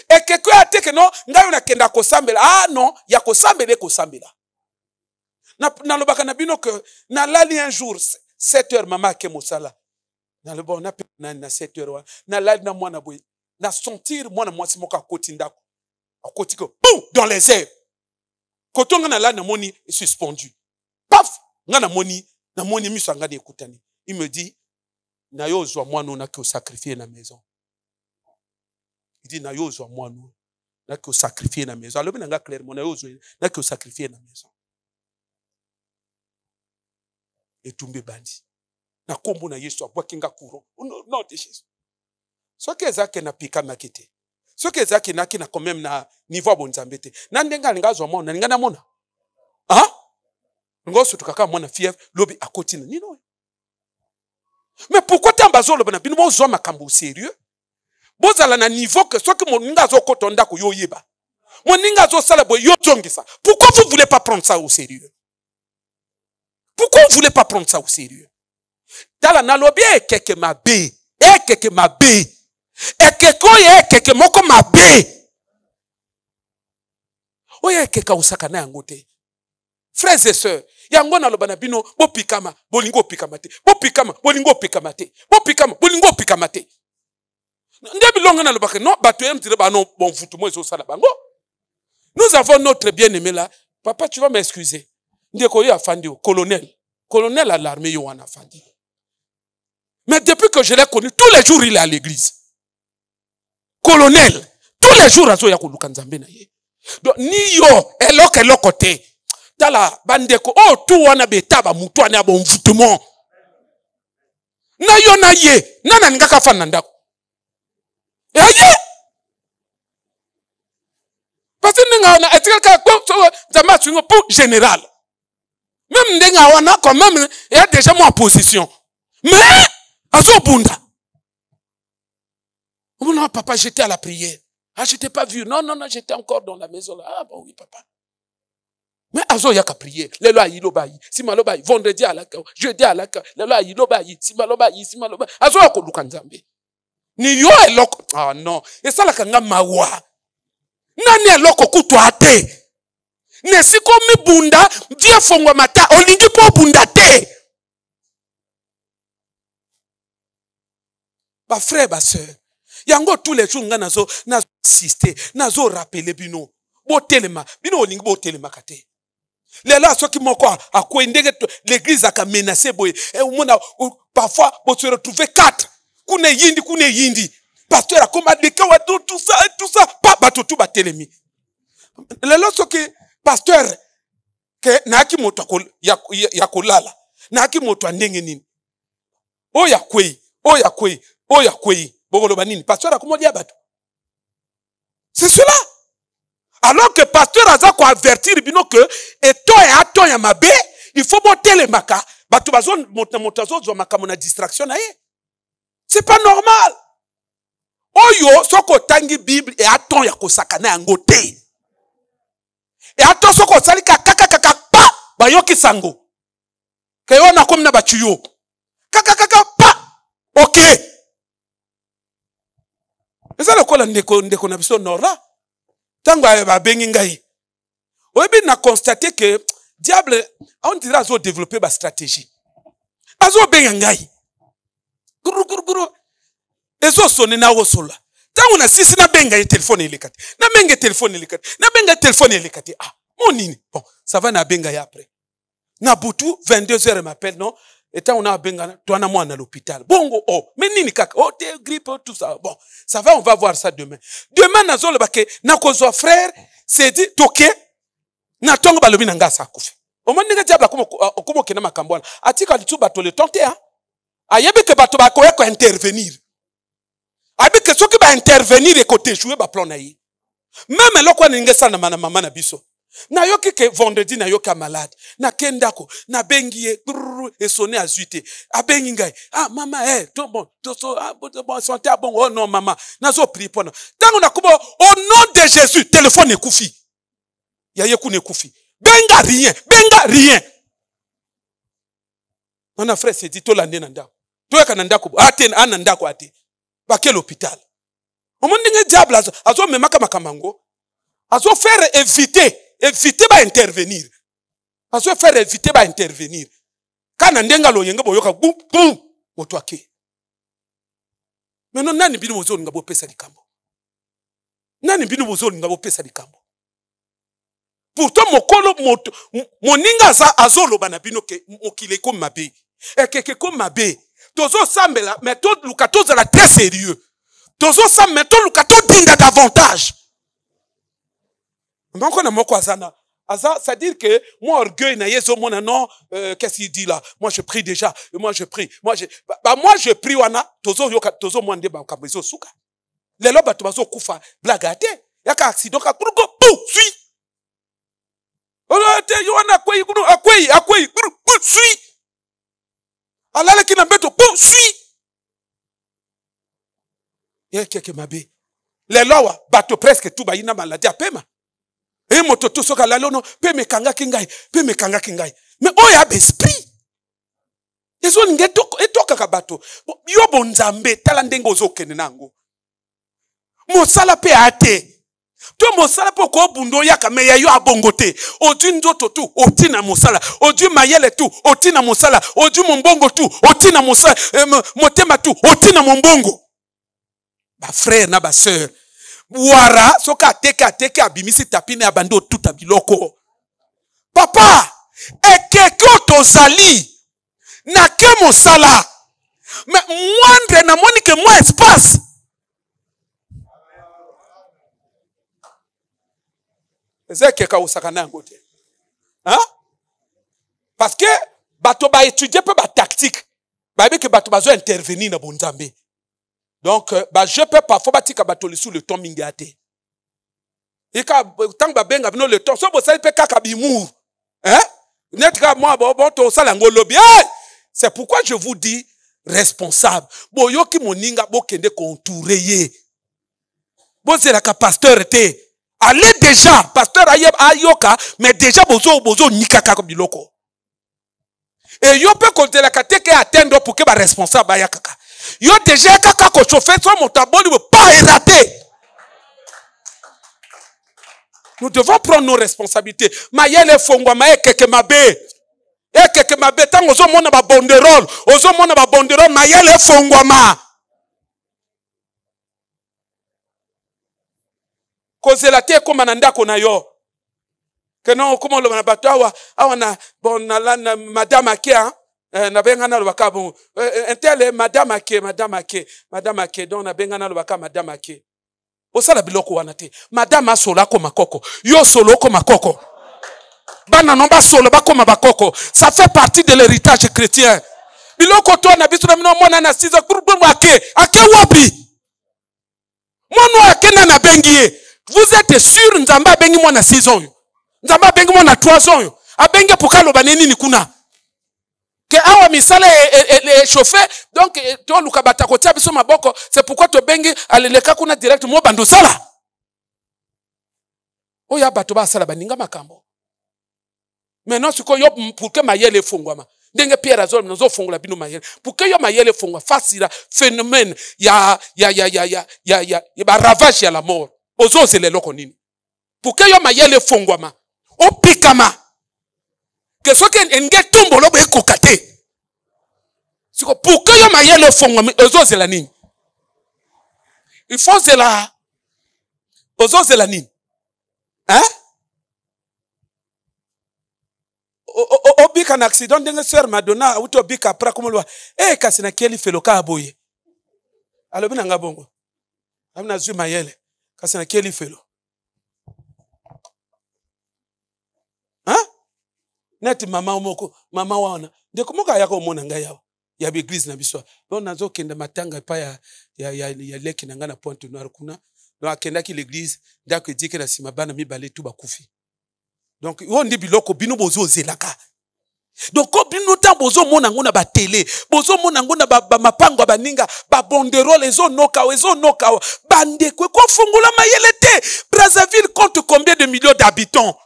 Speaker 2: Keke ateke no ngayo na kenda kosambela. Ah non, ya kosambela. Na lobaka na bino que na lali un jour 7 heures mama ke mosala. Na le bon na 7 heures na lali na mwana boy. Na sentir mwana mwasi moka koti ndako. Akoti ko boum dans les airs. Kotonga na lali na moni suspendu. Paf, nga na moni miso nga de ekutani. Il me dit na yo zwa mwana na ke sacrifier na maison. Il dit na yo zwa mwana na ke sacrifier na maison. Alors bien nga clairement na yo zwa na ke sacrifier na maison. Et tombe bandi. Na kombo na Yesu abwakinga kuro. Non de Jésus. Soki ezake na pika makete. Soki ezake na kina quand même na niveau bonzambete. Na ndenga ngazwa mona, ninga na mona. Ah? Ngoso tukaka mona fièvre, lobi akoti na nino. Mais pourquoi tambazo lobi na bino bozo makambo au sérieux? Bozala na niveau que soki moninga zo kotonda ko yoyeba. Moninga zo sala boy yo zongisa. Pourquoi vous voulez pas prendre ça au sérieux? Pourquoi vous ne voulez pas prendre ça au sérieux? Tala na lobi keke mabe. Keke mabe. Keke moko mabe. Oye keke usaka na yangote. Frères et sœurs, yango na loba na bino bo pikama, bolingo pikamate. Bo pikama, bolingo pikamate. Bo pikama, bolingo pikamate. Nde bilonga na loba ke non, bato yem tire ba non bon futumo eso sala bango. Nous avons notre bien-aimé là. Papa, tu vas m'excuser. Ndeko yo afandi colonel à l'armée yo wana afandi. Mais depuis que je l'ai connu, tous les jours il est à l'église. Colonel, tous les jours azo ya koluka nzambe na ye. Donc ni yo eloko te. Tala bandeko tout wana betaba mutu wana bon mvutumo. Na yo na ye, nana ngaka fana ndako. Ye. Parce que nga na etikal ka nzamba swingo pour général. Même ndenga wana quand même il y a déjà moi en position. Mais azo bunda. Oh non papa, j'étais à la prière. Ah, je t'ai pas vu. Non, j'étais encore dans la maison là. Ah bon oui papa. Mais azo yaka prière. Les lois yilo bayi. Si malo bayi. Vendredi à la jeudi à la les lois yilo bayi. Si malo bayi. Azo yako luka nzambe. Ni yo eloko. Ah non. Et ça la kanga mawa. Nani eloko kutu ate. Nesiko mi bunda, vie fongwa mata, olingi po bunda te. Ba frère, ba sœur, yango tous les jours nga nazo assister, nazo rappeler bino, bo telema, bino olingi bo telema kate. Lelo soki moko akwe ndenge l'église aka menacé boy, et mona parfois bo se retrouver 4, kune yindi. Pasteur a comme adeka wa tout ça, pa bato tout ba telemi. Lelo soki pasteur ke naki moto ya kolala naki moto ndenge nini oya kwei bogolo banini pasteur akomodia bato. C'est cela. Alors que pasteur aza ko avertir bino que eto ya mabe il faut monter les maka bato bazon motazo zo makamona distraction na ye. C'est pas normal. Oyo soko tangi Bible et aton ya kosakana yango te. Et attention qu'on sali kaka pa ba yoki sango. Ke yo na komna ba chuyo. Kaka pa. OK. Eza lokola ndeko na biso nora. Tango ba bengi ngai. Oyebi na constater que diable on dirait azo développer ba stratégie. Azo bengi ngai. Guru. Ezo sonne na wosola. Tango na sisi na benga téléphone elekati. Na benga téléphone elekati. Ah, mon nini. Bon, ça va na benga ya après. Na butu 22h m'appelle non. Et tant on a benga toi na moi à l'hôpital. Bongo oh, mais nini kaka. Oh, t'es grippe tout ça. Bon, ça va on va voir ça demain. Demain na zo le bake na kozo frère, c'est dit toké na tongo balobi na ngasa kufi. O moni nga diable komo kena makambwana. Atika litu bato le tenter hein. Ayebi ke bato ba ko intervenir. Avec que ceux qui va intervenir et côté jouer ba plan naïe. Même lokwa ningesa na mama na biso. Na yoki ke vendredi na yoka malade. Na kendako, na bengiye, et sonné à zuité. A bengingai. Ah, maman, tout bon, bon, santé bon, oh non, maman. Nazo prie pour nous. Tango na kubo, au nom de Jésus, téléphone ne koufi. Ya yeku ne koufi. Benga rien. Mon frère s'est dit, to lande nanda. To yaka nanda kubo, ate, ananda ko ate. Ba quel hôpital? Au monde de diable, azo memaka makamango. Azo faire éviter ba intervenir. Azo faire éviter ba intervenir. Kana ndenga lo yenga boyoka boum boum otwake. Maintenant nani bino bozo ngabo pesa likambo. Nani bino bozo ngabo pesa likambo. Pourtant mokolo moninga za azolo bana bino ke mokile ko mabe. Ekeke ko mabe. Tozo sambela mais to lukato za la très sérieux. Tozo sam mais to lukato dinga davantage. C'est-à-dire que moi, orgueil, non, qu'est-ce qu'il dit là? Moi, je prie déjà. Moi, je prie. Moi, je prie, wana. Tozo mwande ba kabezo suka. Lelo ba tobazo kufa blagate. Yaka accident ka kurugo pou sui. Olo te yoana kwei kunu akwei sui. Alala kina beto pou sui. Yeke mabe. Lelo wa bato presque tout ba ina maladie apema. Et mototo soka la lono pe me kanga kingai. Mais oya besprit. Yeso ngeto etoka kabato. Yo bonzambe tala ndengo zokene nango. Mosala pe ate. To mosala po ko bundo yaka me ya yo abongote. Odu ndoto tu otina mosala. Odu mayele tu otina mosala. Odu mombongo tu otina mosala. Motema tu otina mombongo. Ba frère na ba sœur. Wara soka teke abimisi tapine abando tout abiloko. Papa, ekeko tozali na ke mosala. Mais moindre na moni que moi espace. Ezekeka usaka nango te. Hein? Parce que bato ba étudier pe ba tactique. Ba bi que bato bazo intervenir na bonzambe. Donc, je peux parfois bâtir sous le temps mingate. Et quand ba benga bino le temps, so bo sali pe kaka bimou. Hein? Netka moi bon to sala ngolobi. C'est pourquoi je vous dis responsable. Bo yoki moninga bo kende contourer ye. Bo c'est la pasteur te. Allez déjà pasteur ayoka mais déjà bozo nikaka biloko. Et yo peut compter la kateke atteindre pour que ba responsable ayakaka. Yo déjà kaka ko chauffer soit mon taboli pas raté. Nous devons prendre nos responsabilités. Mayele fongwa maye keke mabe. Keke mabe tango zo mona ba banderole, ozo mona ba banderole mayele fongwa ma. Kozela te koma na ndako na yo. Que non comment le batawa awana bon na madame akia na benga na lobaka bon intel madame ake donc na benga na lobaka madame ake osala biloko wana te madame asola ko makoko yo solo ko makoko bana nomba solo ba ko makoko ça fait partie de l'héritage chrétien biloko to na biso na mona na 6 ake wapi mono ake na bengiye vous êtes sûr nzamba bengi mona 6 ans nzamba bengi mona 3 ans abenge pokalo baneni ni kuna que awa misala est chauffé donc to lukabata ko tia biso maboko c'est pourquoi to bengi aleleka kuna direct mo bando sala oya bato ba sala baninga makambo maintenant siko yo pour que mayele fongwama ndenge Pierre azol nazo fongola bino mayele pour que yo mayele fongwa face la phénomène ya ba ravage ya la mort ozo c'est leloko nini pour que yo mayele fongwama o pikama que ce que enge tombolo be kokate siko pour que yo mayele fongwa ozo zela nini il faut zela ozo zela nini hein obika na accident ndenge sœur Madonna uto bika après comme lwa kasi na keli feloka aboye alobi na ngabongo amna zui mayele kasi na keli felo hein net mama moko mama wana ndeko moka yako mona ngai yawo ya église na biso bon nazo kenda matanga pa ya leki na ngana Pointe Noire kuna donc akendaki l'église ndako edike na sima bana mibale tu bakufi. Donc on dit biloko bino bozo zelaka. Donc ko bino ta bozo mona ngona ba télé, bozo mona ngona ba mapango baninga, ba banderole ezo noka bande ko fungula mayele te. Brazzaville compte combien de millions d'habitants?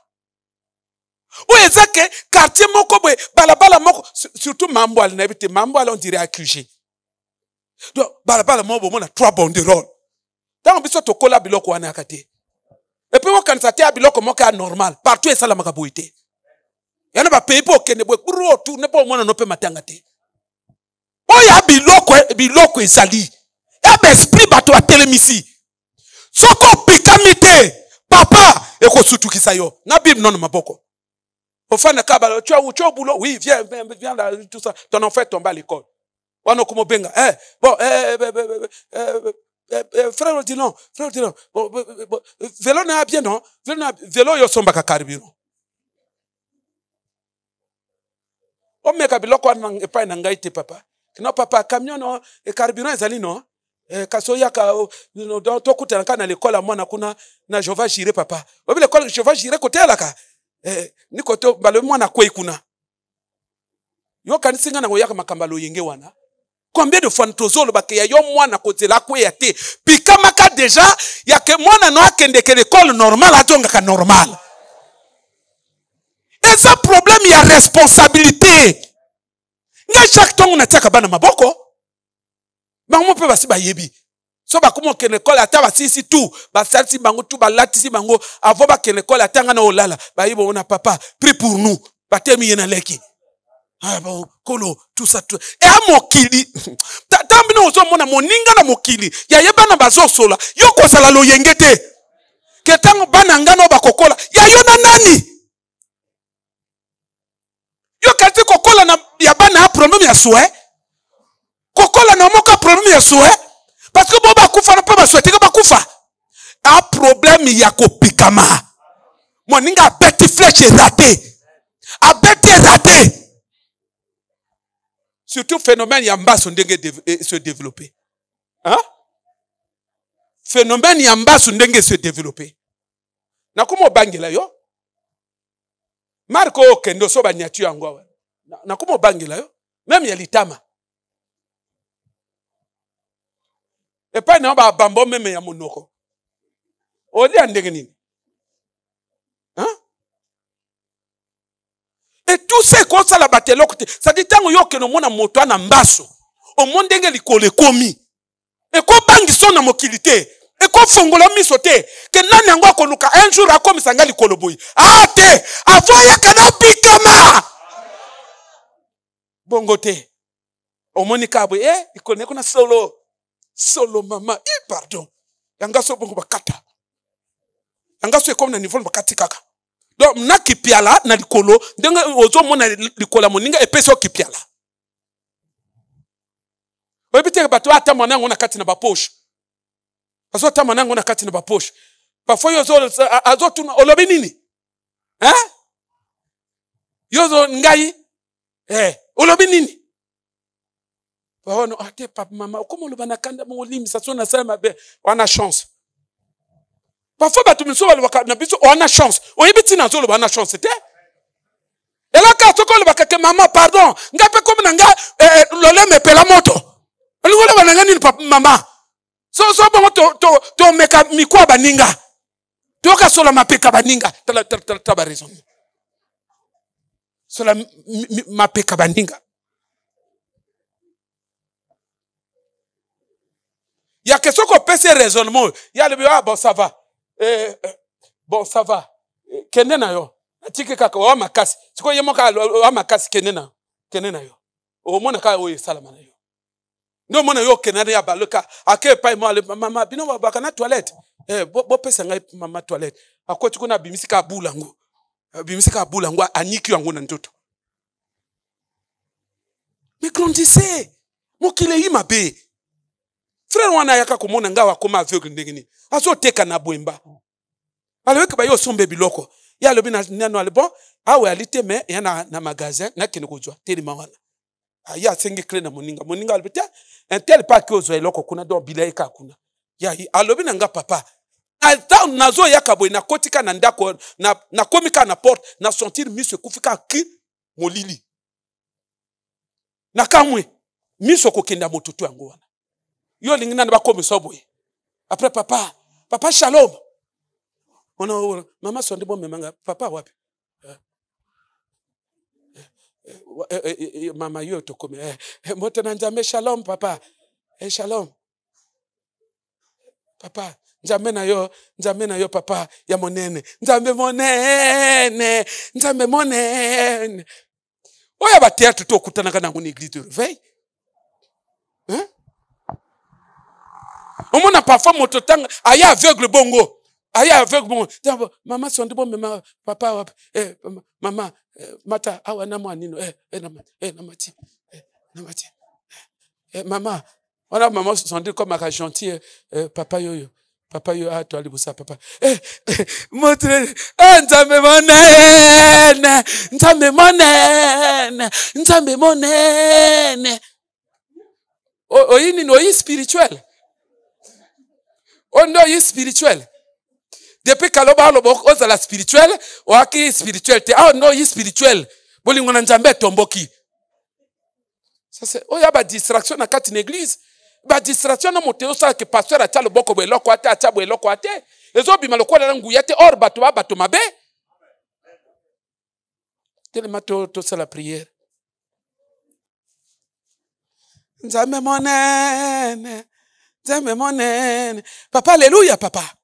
Speaker 2: Ou ezake quartier moko boy balabala moko surtout Mamboal na bité Mamboal on dirait accusé. Donc balabala moko mona 3 banderoles. Tant biso to kola biloko wana akate. Et puis on kanisa te biloko moko normal partout esala makaboité. Yana ba pays po kende boy buro tourner po mona no pe matanga te. Oya biloko ezali. Ya ba esprit bato a telemisi. Soko pikamite papa eko sutukisa yo. Na Bible non maboko. Au fin de cas, tu as au boulot, oui, viens là, tout ça. Ton enfant tombe à l'école. On a comme benga. Bon, frère dit non. Bon, vélo n'a bien non. Vélo yo somba ka carburant. O me ka biloko na epai na ngai te papa. Kino papa camion no e carburant ezali non. Kasoya ka to kutana kana l'école à mwana kuna na Jova Jiré papa. Obi l'école Jova Jiré côté là ka. Nikoto balo mwana kwe kuna. Yo kanisinga na ngoyaka makambalo yenge wana. Combien de fois ntozolo bakeya yo mwana kote la kwe ya te. Pikamaka déjà ya ke mwana no akende ke l'école normale atonga ka normal. Et ça problème ya responsabilité. Nga chaque temps on ataka bana maboko. Ba mo pe basi ba yebi. So ba kumo kene kola ata ba sisi tu ba salsi bango tu ba latisi bango avant ba kene kola tanga na olala ba yibo ona papa prie pour nous ba temi yena leki ah bon kolo tout ça tout et a mokili tambi no zo mona moninga na mokili ya yeba na bazo sola yo ko sala lo yengete ke tango bana ngano ba kokola ya yo na nani yo kati kokola na ya bana problème ya souhait kokola na moka problème ya souhait. Parce que boba kufa na pas souhaiter que ba kufa. Un problème ya ko pikama. Moninga beti flèche raté. A beti raté. Surtout phénomène ya mbaso ndenge se développer. Hein? Phénomène ya mbaso ndenge se développer. Na kumo bangela yo. Marco kendo so ba nyatu yango. Na kumo bangela yo. Même ya litama. Et pas non ba bambo meme ya monoko. Odi andenge nini? Hein? Et tout ce qu'on ça la batelo côté. Ça dit tango yo ke no mona moto na mbaso. O mondenge likole komi. E ko bangi so na mokilité. E ko fongola misote. Ke nani yango akoluka un jour akomisa likolo boyi. Ah te, avoya kana pikama. Bongote. O monika boy ikone kuna solo mama, pardon. Yanga so bongo bakata. Yanga so comme na niveau bakati kaka. Donc na kipiala na likolo, ndenga ozo mona likola moninga epeso kipiala. Webite bato ata mwana ngona kati na ba poche. Azo ata mwana ngona kati na ba poche. Parfois yozo azo tuna olobi nini? Hein? Yozo ngai olobi nini? Oh non, ate papa maman, comment le banakanda mon lim ça sonne ça ma be, on a chance. Parfois batu miso na biso on a chance. On yebiti na zo le bana chance c'était. Et là quand to le bakake maman pardon, ngape comme nanga lole me pela moto. Oli wala bananga ni papa maman. So bon to meka mikwa baninga. To ka sola mapeka baninga. Tala raison. Sola mapeka baninga. Il y a quelque chose qu'on peut se raisonnement. Il y a le ah bon ça va. Bon ça va. Kenena yo. Atike kaka wa makasi. Siko yemo ka wa makasi kenena. Kenena yo. O mona ka o salama na yo. No mona yo kenena ya baloka. Ake pa mama bino ba na toilette. Bo pesa ngai mama toilette. Akoti kuna bimisika bulango. Bimisika bulango aniki yango na ntoto. Mais grandissez. Mokile yima be. Frère wana yaka komona ngawa koma aveugle ndengeni. Azo teka na bwemba. Aleweka ba yo sombe biloko. Ya lobi na nano ale bon. Awe alite me ya na magasin na kene kozwa. Teli mawana. Ya sengi clé na moninga. Moninga alebeta un tel pas que ozwa eloko kuna do bilaika kuna. Ya alobi na nga papa. nazo ya kaboy na kotika na ndako na komika na porte na sentir miso kufika ki molili na kamwe miso kokenda motutu yango wana yo lingina na bakomisa boye après papa shalom ona mama sonde bo memanga papa wapi mama yo to kome moto na Nzambe shalom papa shalom papa Nzambe na yo papa ya monene Nzambe monene oya ba théâtre to kutana kana nguni église de réveil hein on mona parfois moto tanga aya aveugle bongo mama sonde bo mema papa mama mata awa na mwanino namati mama ona mama sonde comme un gentil papa yo to alibusa papa motre Nzambe monene oyini no yi spirituel ondo yi spirituel depuis kaloba oza la spirituel oaki spirituel te no yi spirituel bolingo na Nzambe tomboki sasa oya ba distraction na kati na église ba distraction na moteo sa ke pasteur atia le boko beloko ate atia beloko ate ezo bima lokola na nguya te or bato mabe tellement to ça la prière Nzambe monene papa alléluia papa